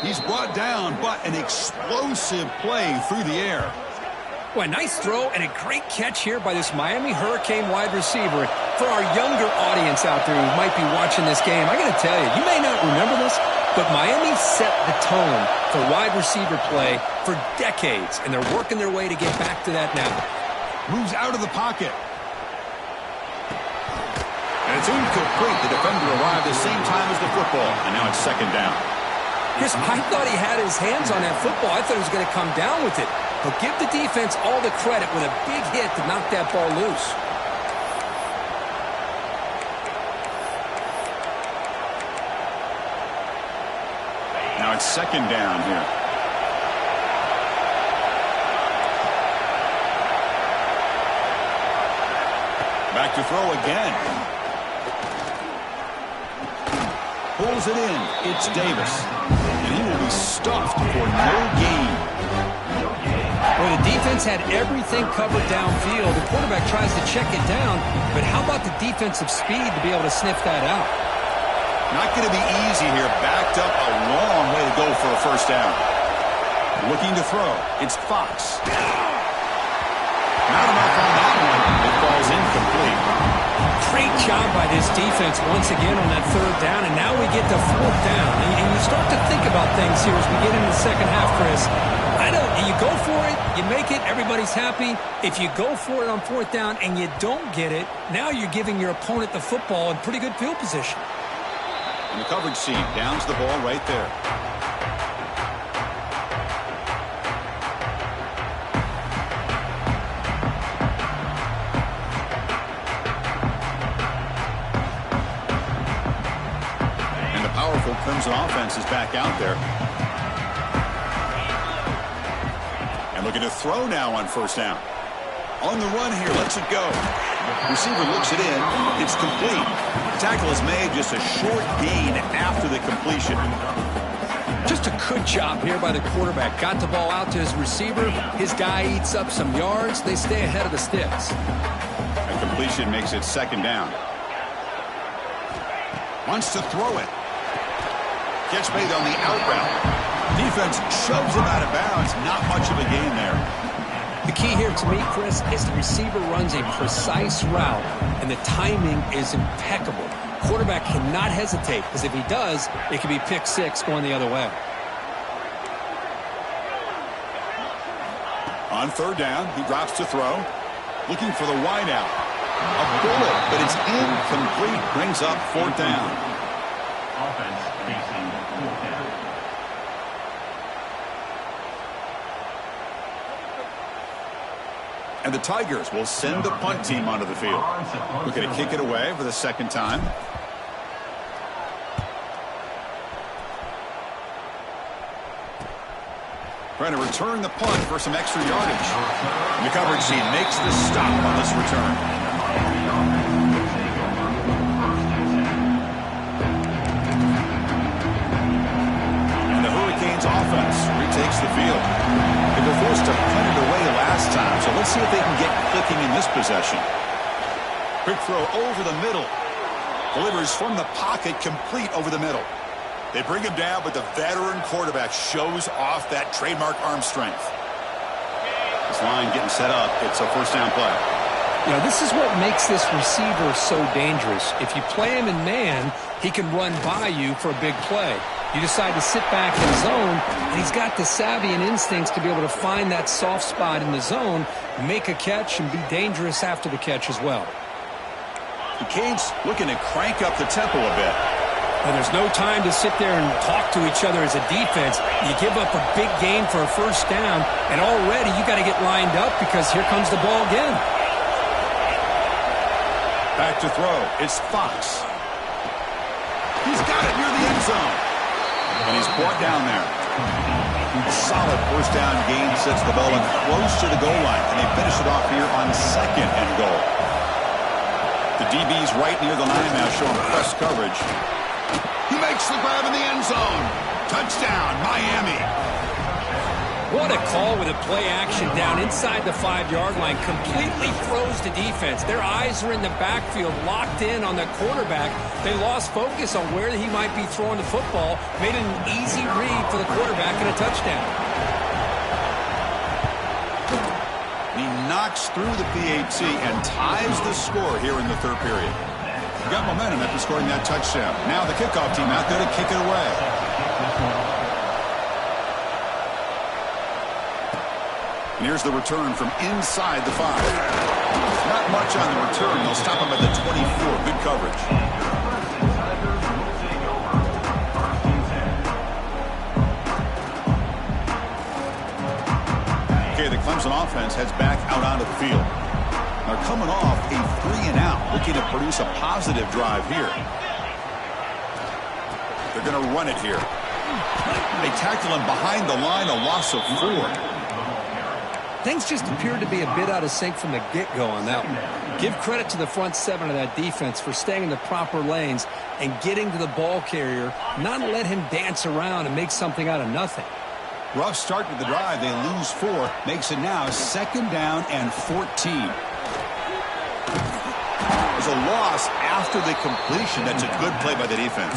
Speaker 1: He's brought down, but an explosive play through the air.
Speaker 2: Well, a nice throw and a great catch here by this Miami Hurricane wide receiver. For our younger audience out there who might be watching this game, I got to tell you, you may not remember this, but Miami set the tone for wide receiver play for decades, and they're working their way to get back to that now.
Speaker 1: Moves out of the pocket. And it's incomplete. The defender arrived the same time as the football. And now it's second down.
Speaker 2: Chris, I thought he had his hands on that football. I thought he was going to come down with it. But give the defense all the credit with a big hit to knock that ball loose.
Speaker 1: Now it's second down here. Back to throw again. Pulls it in. It's Davis. And he will be stuffed for no gain.
Speaker 2: Well, the defense had everything covered downfield. The quarterback tries to check it down, but how about the defensive speed to be able to sniff that out?
Speaker 1: Not going to be easy here. Backed up a long way to go for a first down. Looking to throw. It's Fox. Not enough on that one. It falls incomplete.
Speaker 2: Great job by this defense once again on that third down, and now we get to fourth down. And you start to think about things here as we get into the second half, Chris. I know you go for it, you make it, everybody's happy. If you go for it on fourth down and you don't get it, now you're giving your opponent the football in pretty good field position.
Speaker 1: And the coverage seam downs the ball right there. Crimson offense is back out there. And looking to throw now on first down. On the run here, lets it go. Receiver looks it in. It's complete. The tackle is made, just a short gain after the completion.
Speaker 2: Just a good job here by the quarterback. Got the ball out to his receiver. His guy eats up some yards. They stay ahead of the sticks.
Speaker 1: And completion makes it second down. Wants to throw it. Catch made on the out route. Defense shoves him out of bounds. Not much of a gain there.
Speaker 2: The key here to me, Chris, is the receiver runs a precise route, and the timing is impeccable. Quarterback cannot hesitate, because if he does, it could be pick six going the other way.
Speaker 1: On third down, he drops to throw. Looking for the wide out. A bullet, but it's incomplete. Brings up fourth down.
Speaker 3: Offense facing fourth down.
Speaker 1: And the Tigers will send the punt team onto the field. Looking to kick it away for the second time. Trying to return the punt for some extra yardage. The coverage team makes the stop on this return. And the Hurricanes offense retakes the field. They were forced to punt it away last time, so let's see if they can get clicking in this possession. Quick throw over the middle. Delivers from the pocket, complete over the middle. They bring him down, but the veteran quarterback shows off that trademark arm strength. This line getting set up. It's a first down play.
Speaker 2: You know, this is what makes this receiver so dangerous. If you play him in man, he can run by you for a big play. You decide to sit back in zone, and he's got the savvy and instincts to be able to find that soft spot in the zone, make a catch, and be dangerous after the catch as well.
Speaker 1: The Canes looking to crank up the tempo a bit.
Speaker 2: And there's no time to sit there and talk to each other as a defense. You give up a big gain for a first down, and already you got to get lined up because here comes the ball again.
Speaker 1: Back to throw. It's Fox. He's got it near the end zone. And he's brought down there. Solid first down gain sets the ball up close to the goal line, and they finish it off here on second and goal. The DB's right near the line now, showing press coverage. He makes the grab in the end zone. Touchdown, Miami.
Speaker 2: What a call with a play action down inside the 5-yard line. Completely froze the defense. Their eyes are in the backfield, locked in on the quarterback. They lost focus on where he might be throwing the football. Made it an easy read for the quarterback and a touchdown.
Speaker 1: He knocks through the PAT and ties the score here in the third period. He got momentum after scoring that touchdown. Now the kickoff team out there to kick it away. And here's the return from inside the 5. Not much on the return. They'll stop him at the 24. Good coverage. The Clemson offense heads back out onto the field. They're coming off a 3-and-out, looking to produce a positive drive here. They're going to run it here. They tackle him behind the line, a loss of 4.
Speaker 2: Things just appeared to be a bit out of sync from the get-go on that one. Give credit to the front 7 of that defense for staying in the proper lanes and getting to the ball carrier, not let him dance around and make something out of nothing.
Speaker 1: Rough start to the drive. They lose 4. Makes it now second down and 14. There's a loss after the completion. That's a good play by the defense.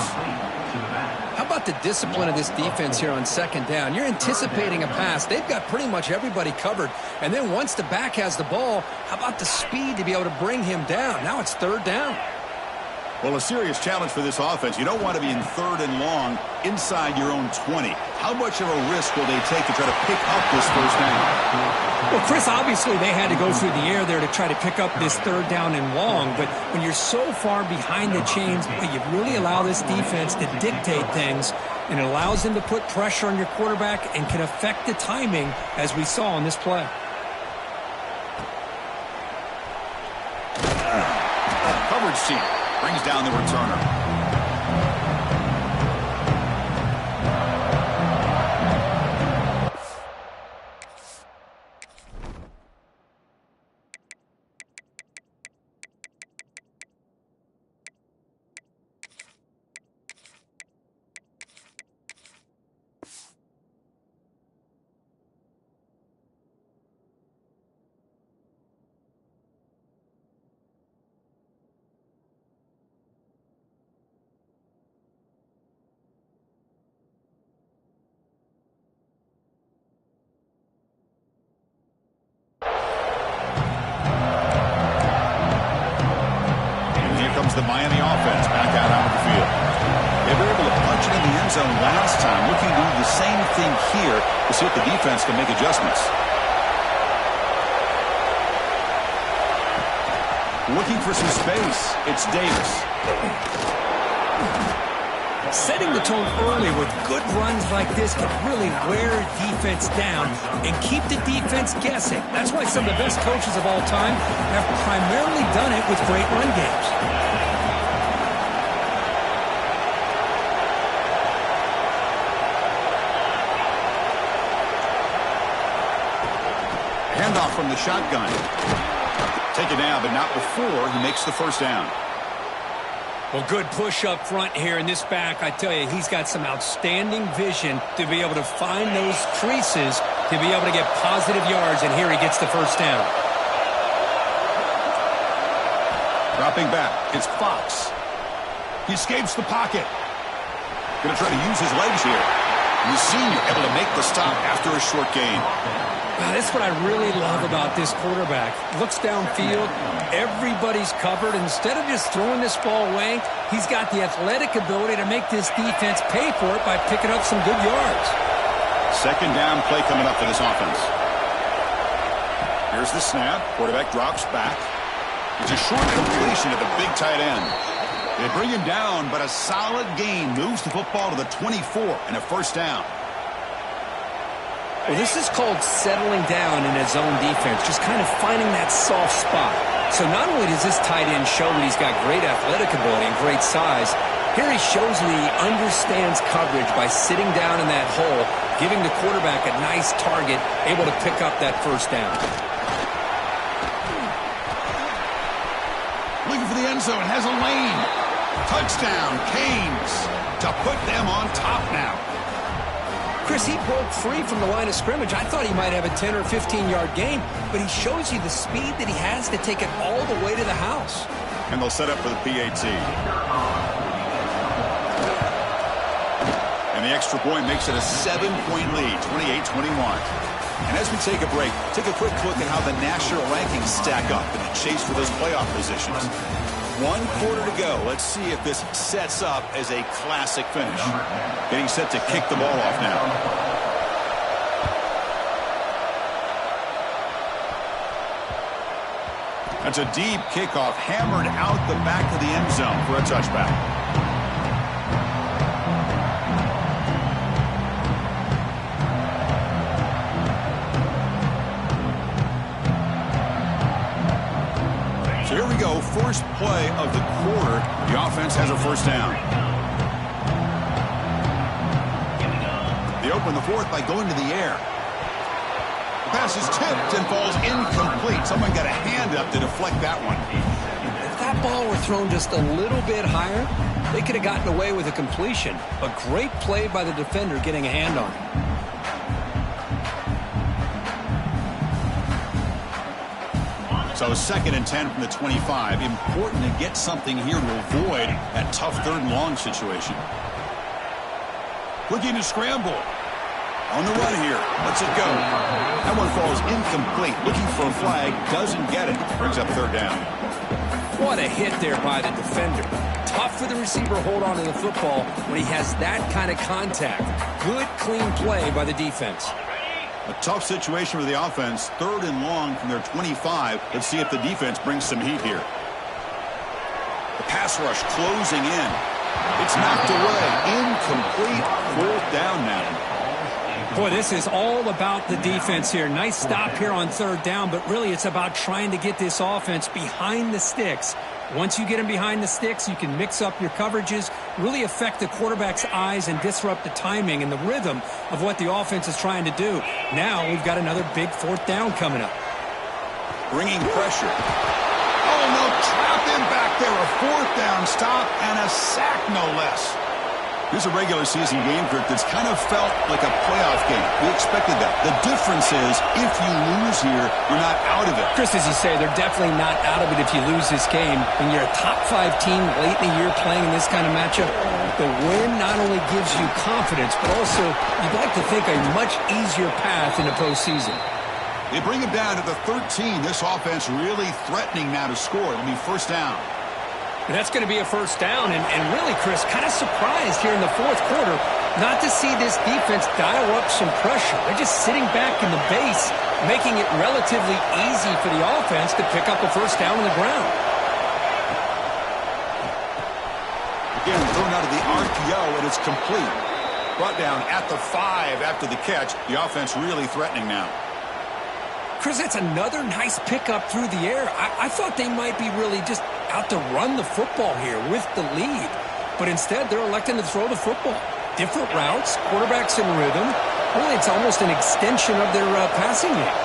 Speaker 2: How about the discipline of this defense here on second down? You're anticipating a pass. They've got pretty much everybody covered. And then once the back has the ball, how about the speed to be able to bring him down? Now it's third down.
Speaker 1: Well, a serious challenge for this offense. You don't want to be in third and long inside your own 20. How much of a risk will they take to try to pick up this first down?
Speaker 2: Well, Chris, obviously they had to go through the air there to try to pick up this third down and long. But when you're so far behind the chains, you really allow this defense to dictate things, and it allows them to put pressure on your quarterback and can affect the timing, as we saw on this play.
Speaker 1: Coverage team brings down the returner. The Miami offense back out onto the field. They were able to punch it in the end zone last time. Looking to do the same thing here to see if the defense can make adjustments. Looking for some space. It's Davis.
Speaker 2: Setting the tone early with good runs like this can really wear defense down and keep the defense guessing. That's why some of the best coaches of all time have primarily done it with great run games.
Speaker 1: off from the shotgun. Take it down, but not before he makes the first down.
Speaker 2: Well, good push up front here in this back. I tell you, he's got some outstanding vision to be able to find those creases to be able to get positive yards, and here he gets the first down.
Speaker 1: Dropping back, it's Fox. He escapes the pocket. Going to try to use his legs here. The senior able to make the stop after a short gain.
Speaker 2: That's what I really love about this quarterback. Looks downfield, everybody's covered. Instead of just throwing this ball away, he's got the athletic ability to make this defense pay for it by picking up some good yards.
Speaker 1: Second down play coming up for this offense. Here's the snap. Quarterback drops back. It's a short completion to the big tight end. They bring him down, but a solid gain moves the football to the 24 and a first down.
Speaker 2: Well, this is called settling down in his own defense, just kind of finding that soft spot. So not only does this tight end show that he's got great athletic ability and great size, here he shows that he understands coverage by sitting down in that hole, giving the quarterback a nice target, able to pick up that first down.
Speaker 1: Looking for the end zone, has a lane. Touchdown, Canes, to put them on top now.
Speaker 2: Chris, he broke free from the line of scrimmage. I thought he might have a 10 or 15-yard gain, but he shows you the speed that he has to take it all the way to the house.
Speaker 1: And they'll set up for the PAT. And the extra point makes it a 7-point lead, 28-21. And as we take a break, take a quick look at how the national rankings stack up in the chase for those playoff positions. 1 quarter to go. Let's see if this sets up as a classic finish. Getting set to kick the ball off now. That's a deep kickoff, hammered out the back of the end zone for a touchback. So here we go, first play of the quarter. The offense has a first down. They open the fourth by going to the air. The pass is tipped and falls incomplete. Someone got a hand up to deflect that one.
Speaker 2: If that ball were thrown just a little bit higher, they could have gotten away with a completion. A great play by the defender getting a hand on it.
Speaker 1: So 2nd and 10 from the 25. Important to get something here to avoid that tough 3rd and long situation. Looking to scramble. On the run here. Let's it go. That one falls incomplete. Looking for a flag. Doesn't get it. Brings up 3rd down.
Speaker 2: What a hit there by the defender. Tough for the receiver to hold on to the football when he has that kind of contact. Good, clean play by the defense.
Speaker 1: A tough situation for the offense. 3rd and long from their 25. Let's see if the defense brings some heat here. The pass rush closing in. It's knocked away. Incomplete. 4th down now.
Speaker 2: Boy, this is all about the defense here. Nice stop here on 3rd down, but really it's about trying to get this offense behind the sticks. Once you get them behind the sticks, you can mix up your coverages, really affect the quarterback's eyes and disrupt the timing and the rhythm of what the offense is trying to do. Now we've got another big 4th down coming up.
Speaker 1: Bringing pressure. Oh, no, trap him back there. A 4th down stop and a sack, no less. Here's a regular season game, Kurt, that's kind of felt like a playoff game. We expected that. The difference is, if you lose here, you're not out of it.
Speaker 2: Chris, as you say, they're definitely not out of it if you lose this game. When you're a top 5 team late in the year playing in this kind of matchup, the win not only gives you confidence, but also you'd like to think a much easier path in the postseason.
Speaker 1: They bring him down to the 13. This offense really threatening now to score. It'll be 1st down.
Speaker 2: And that's going to be a 1st down, and really, Chris, kind of surprised here in the 4th quarter not to see this defense dial up some pressure. They're just sitting back in the base, making it relatively easy for the offense to pick up a 1st down on the ground.
Speaker 1: Again, thrown out of the RPO, and it's complete. Brought down at the 5 after the catch. The offense really threatening now.
Speaker 2: Chris, that's another nice pickup through the air. I thought they might be really just out to run the football here with the lead. But instead, they're electing to throw the football. Different routes, quarterbacks in rhythm. Really, it's almost an extension of their passing game.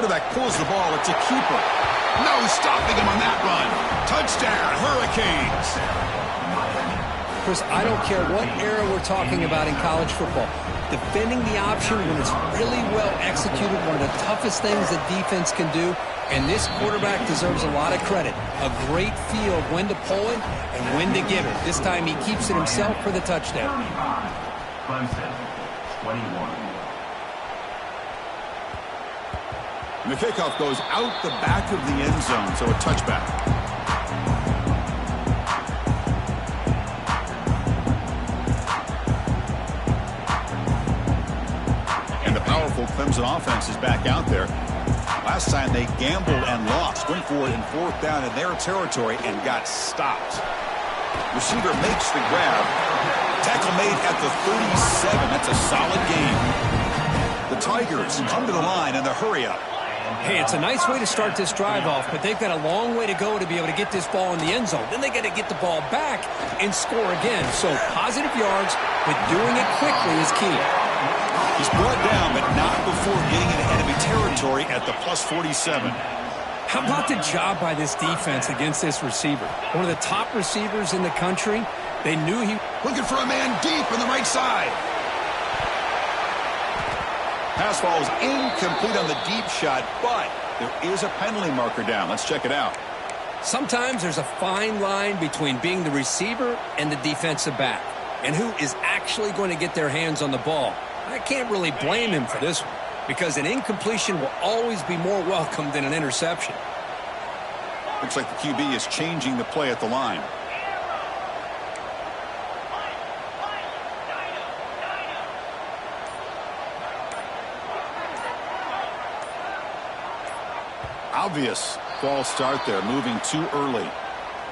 Speaker 1: quarterback pulls the ball. It's a keeper. No stopping him on that run. Touchdown, Hurricanes.
Speaker 2: Chris, I don't care what era we're talking about in college football. Defending the option when it's really well executed, one of the toughest things that defense can do, and this quarterback deserves a lot of credit. A great feel of when to pull it and when to give it. This time he keeps it himself for the touchdown.
Speaker 3: Clemson, 21.
Speaker 1: And the kickoff goes out the back of the end zone, so a touchback. Clemson offense is back out there. Last time they gambled and lost. Went for it in 4th down in their territory and got stopped. Receiver makes the grab. Tackle made at the 37. That's a solid game. The Tigers come to the line in the hurry up.
Speaker 2: Hey, it's a nice way to start this drive off, but they've got a long way to go to be able to get this ball in the end zone. Then they got to get the ball back and score again. So positive yards, but doing it quickly is key.
Speaker 1: He's brought down, but not before getting into enemy territory at the plus 47.
Speaker 2: How about the job by this defense against this receiver? One of the top receivers in the country. They knew he...
Speaker 1: Looking for a man deep on the right side. Pass falls incomplete on the deep shot, but there is a penalty marker down. Let's check it out.
Speaker 2: Sometimes there's a fine line between being the receiver and the defensive back, and who is actually going to get their hands on the ball. I can't really blame him for this one, because an incompletion will always be more welcome than an interception.
Speaker 1: Looks like the QB is changing the play at the line. Obvious false start there, moving too early.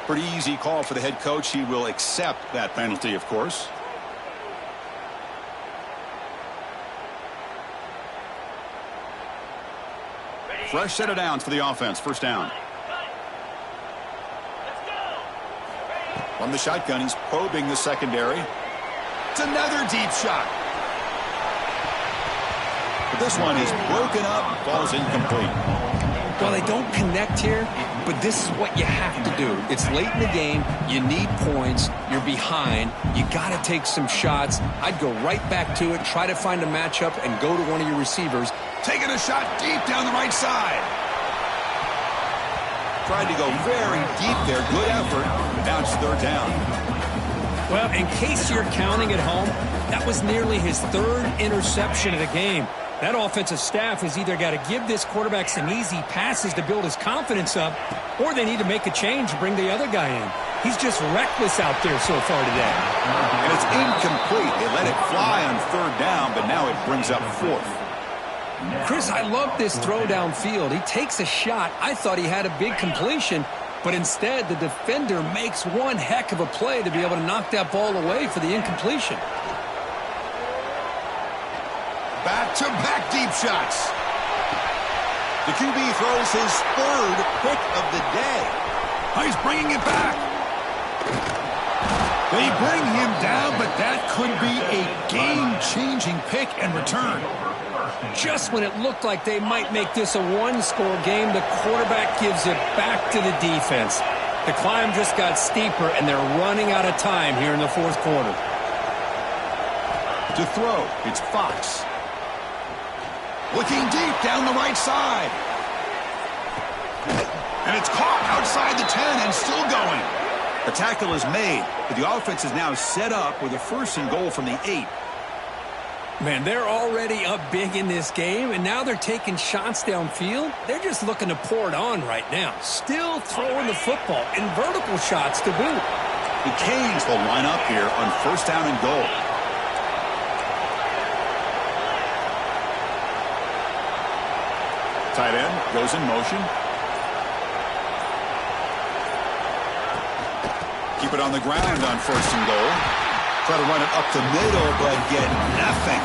Speaker 1: Pretty easy call for the head coach. He will accept that penalty, of course. Fresh set of downs for the offense. First down. From the shotgun, he's probing the secondary. It's another deep shot. But this one is broken up, falls incomplete.
Speaker 2: Well, they don't connect here, but this is what you have to do. It's late in the game. You need points. You're behind. You got to take some shots. I'd go right back to it, try to find a matchup, and go to one of your receivers.
Speaker 1: Taking a shot deep down the right side. Tried to go very deep there. Good effort. Now it's 3rd down.
Speaker 2: Well, in case you're counting at home, that was nearly his 3rd interception of the game. That offensive staff has either got to give this quarterback some easy passes to build his confidence up, or they need to make a change and bring the other guy in. He's just reckless out there so far today.
Speaker 1: And it's incomplete. They let it fly on 3rd down, but now it brings up 4th.
Speaker 2: Chris, I love this throw downfield. He takes a shot. I thought he had a big completion, but instead the defender makes one heck of a play to be able to knock that ball away for the incompletion.
Speaker 1: Back-to-back deep shots. The QB throws his 3rd pick of the day. He's bringing it back. They bring him down, but that could be a game-changing pick and return.
Speaker 2: Just when it looked like they might make this a one-score game, the quarterback gives it back to the defense. The climb just got steeper, and they're running out of time here in the 4th quarter.
Speaker 1: To throw, it's Fox. Looking deep down the right side. And it's caught outside the 10 and still going. The tackle is made, but the offense is now set up with a 1st and goal from the 8.
Speaker 2: Man, they're already up big in this game, and now they're taking shots downfield. They're just looking to pour it on right now. Still throwing the football, and vertical shots to boot.
Speaker 1: The Canes will line up here on 1st down and goal. Tight end goes in motion. Keep it on the ground on 1st and goal. Try to run it up the middle, but get nothing.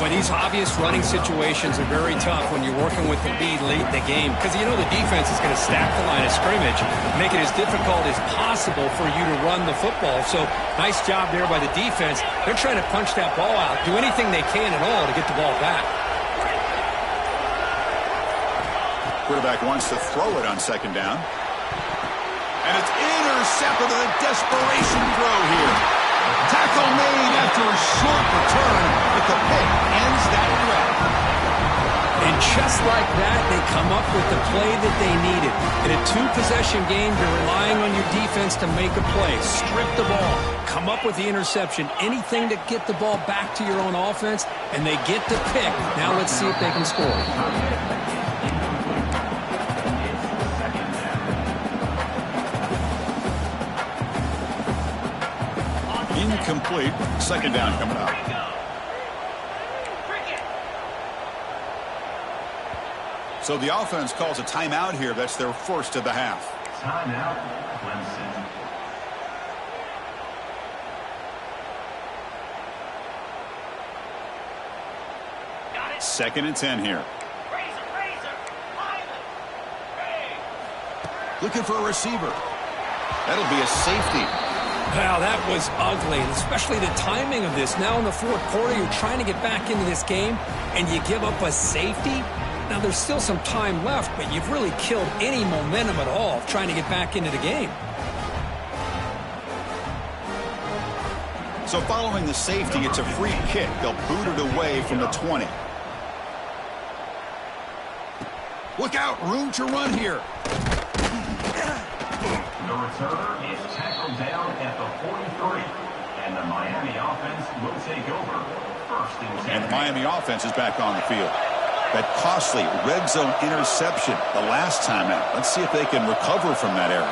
Speaker 2: Boy, these obvious running situations are very tough when you're working with the lead late in the game, because you know the defense is going to stack the line of scrimmage, make it as difficult as possible for you to run the football. So nice job there by the defense. They're trying to punch that ball out, do anything they can at all to get the ball back.
Speaker 1: Quarterback wants to throw it on second down. And it's intercepted with a desperation throw here. Tackle made after a short return, but the pick ends that threat.
Speaker 2: And just like that, they come up with the play that they needed. In a two-possession game, you're relying on your defense to make a play. Strip the ball. Come up with the interception. Anything to get the ball back to your own offense, and they get the pick. Now let's see if they can score.
Speaker 1: Incomplete. Second down coming up. So the offense calls a timeout here. That's their first of the half.
Speaker 3: Timeout, Clemson.
Speaker 1: Second and 10 here. Looking for a receiver. That'll be a safety.
Speaker 2: Wow, that was ugly, especially the timing of this. Now in the fourth quarter, you're trying to get back into this game, and you give up a safety. Now, there's still some time left, but you've really killed any momentum at all trying to get back into the game.
Speaker 1: So following the safety, it's a free kick. They'll boot it away from the 20. Look out, room to run here.
Speaker 3: The returner is tackled down at the 43. And the Miami offense will take over. First and 10.
Speaker 1: And the Miami offense is back on the field. That costly red zone interception the last time out. Let's see if they can recover from that error.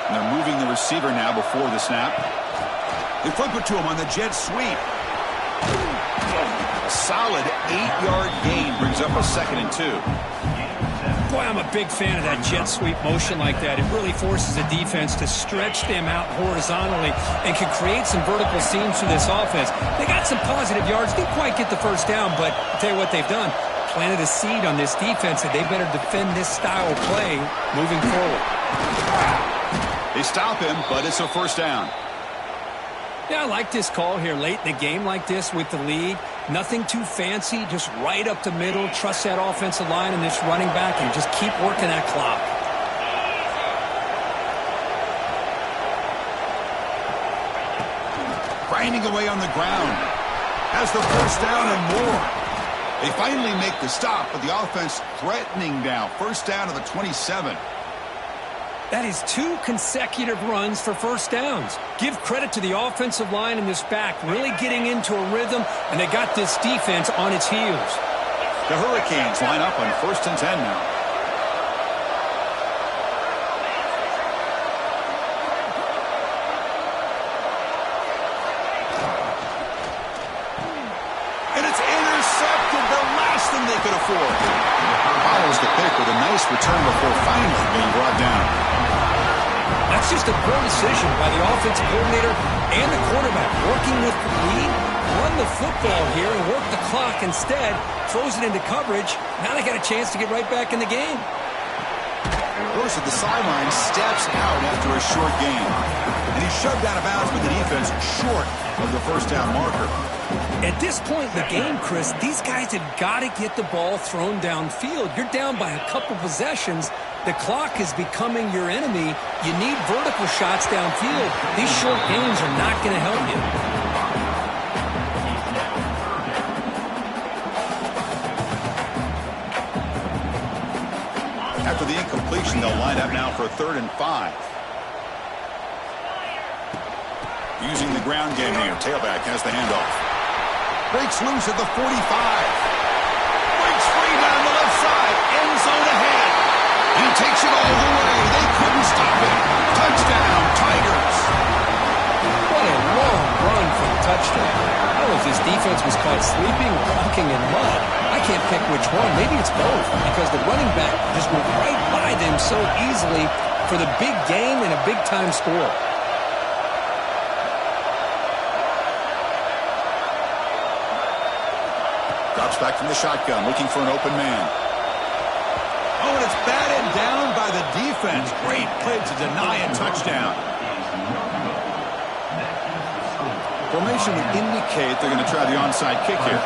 Speaker 1: And they're moving the receiver now before the snap. They flip it to him on the jet sweep. A solid 8-yard gain brings up a second and 2.
Speaker 2: Boy, I'm a big fan of that jet sweep motion like that. It really forces the defense to stretch them out horizontally and can create some vertical seams for this offense. They got some positive yards. Didn't quite get the first down, but I'll tell you what they've done. Planted a seed on this defense that they better defend this style of play moving forward.
Speaker 1: They stop him, but it's a first down.
Speaker 2: Yeah, I like this call here late in the game like this with the lead. Nothing too fancy, just right up the middle. Trust that offensive line and this running back and just keep working that clock.
Speaker 1: Grinding away on the ground. Has the first down and more. They finally make the stop, but the offense threatening now. First down to the 27.
Speaker 2: That is 2 consecutive runs for first downs. Give credit to the offensive line and this back really getting into a rhythm, and they got this defense on its heels.
Speaker 1: The Hurricanes line up on first and 10 now. And it's intercepted, the last thing they could afford. Follows the pick with a nice return before finally being brought down.
Speaker 2: That's just a poor decision by the offensive coordinator and the quarterback. Working with the lead, run the football here and work the clock instead. Throws it into coverage. Now they got a chance to get right back in the game.
Speaker 1: Goes to the sideline, steps out after a short gain. And he's shoved out of bounds with the defense short of the first down marker.
Speaker 2: At this point in the game, Chris, these guys have got to get the ball thrown downfield. You're down by a couple possessions. The clock is becoming your enemy. You need vertical shots downfield. These short gains are not going to help you.
Speaker 1: After the incompletion, they'll line up now for a 3rd and 5. Using the ground game here. Tailback has the handoff. Breaks loose at the 45. Breaks free down the left side. End zone ahead. He takes it all the way. They couldn't stop him. Touchdown, Tigers.
Speaker 2: What a long run for the touchdown. I don't know if this defense was caught sleeping or walking in mud. I can't pick which one. Maybe it's both because the running back just went right by them so easily for the big gain and a big-time score.
Speaker 1: Drops back from the shotgun, looking for an open man. Oh, and it's batted down by the defense. Great play to deny a touchdown. Formation would indicate they're going to try the onside kick here.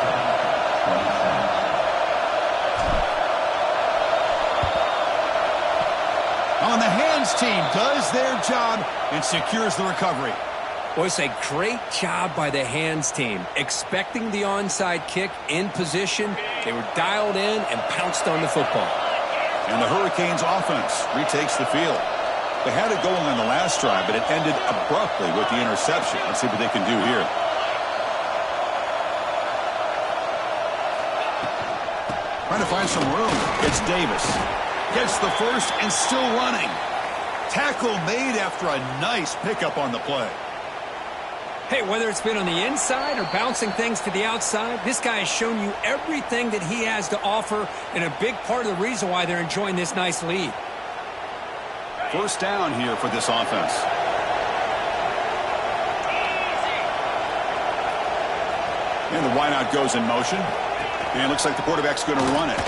Speaker 1: On the hands team does their job and secures the recovery.
Speaker 2: Well, it's a great job by the hands team. Expecting the onside kick in position, they were dialed in and pounced on the football.
Speaker 1: And the Hurricanes offense retakes the field. They had it going on the last drive, but it ended abruptly with the interception. Let's see what they can do here. Trying to find some room. It's Davis. Gets the first and still running. Tackle made after a nice pickup on the play.
Speaker 2: Hey, whether it's been on the inside or bouncing things to the outside, this guy has shown you everything that he has to offer, and a big part of the reason why they're enjoying this nice lead.
Speaker 1: First down here for this offense. And the wideout goes in motion. And it looks like the quarterback's going to run it.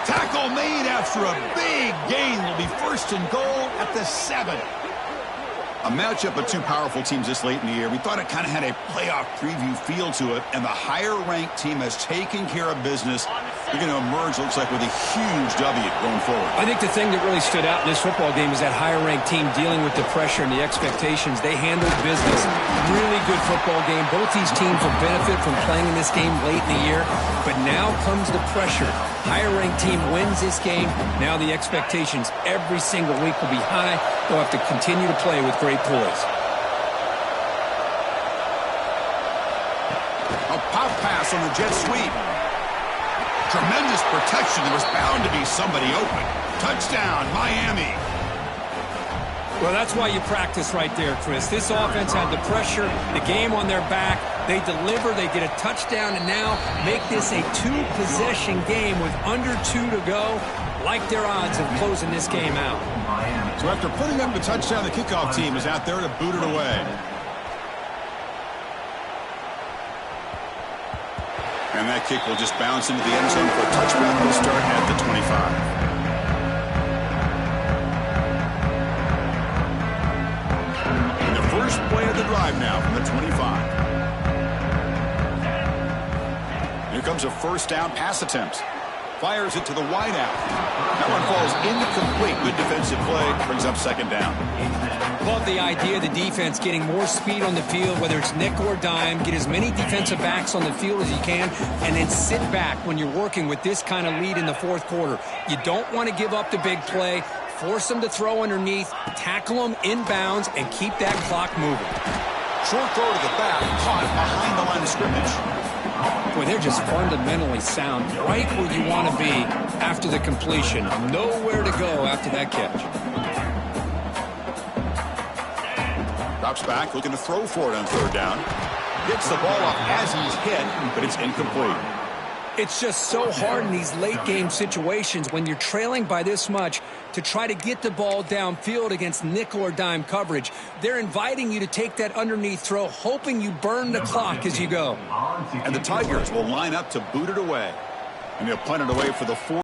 Speaker 1: Tackle made after a big gain. Will be first and goal at the 7. A matchup of two powerful teams this late in the year. We thought it kind of had a playoff preview feel to it, and the higher-ranked team has taken care of business. They're going to emerge, looks like, with a huge W going forward.
Speaker 2: I think the thing that really stood out in this football game is that higher-ranked team dealing with the pressure and the expectations. They handled business. Really good football game. Both these teams will benefit from playing in this game late in the year, but now comes the pressure. Higher-ranked team wins this game. Now the expectations every single week will be high. They'll have to continue to play with great poise.
Speaker 1: A pop pass on the jet sweep. Tremendous protection. There was bound to be somebody open. Touchdown, Miami.
Speaker 2: Well, that's why you practice right there, Chris. This offense had the pressure, the game on their back. They deliver, they get a touchdown, and now make this a two-possession game with under 2 to go. Like their odds of closing this game out.
Speaker 1: So after putting up the touchdown, the kickoff team is out there to boot it away. And that kick will just bounce into the end zone for a touchback. We'll start at the 25. And the first play of the drive now from the 25. Here comes a first down pass attempt. Fires it to the wideout. That one falls incomplete. Good defensive play. Brings up second down.
Speaker 2: Love the idea of the defense getting more speed on the field, whether it's nickel or dime. Get as many defensive backs on the field as you can, and then sit back when you're working with this kind of lead in the fourth quarter. You don't want to give up the big play. Force them to throw underneath, tackle them inbounds, and keep that clock moving.
Speaker 1: Short throw to the back, caught behind the line of scrimmage.
Speaker 2: Boy, they're just fundamentally sound, right where you want to be after the completion. Nowhere to go after that catch.
Speaker 1: Drops back, looking to throw for it on third down. Gets the ball up as he's hit, but it's incomplete.
Speaker 2: It's just so hard in these late-game situations when you're trailing by this much to try to get the ball downfield against nickel or dime coverage. They're inviting you to take that underneath throw, hoping you burn the clock as you go.
Speaker 1: And the Tigers will line up to boot it away. And they'll punt it away for the 4th.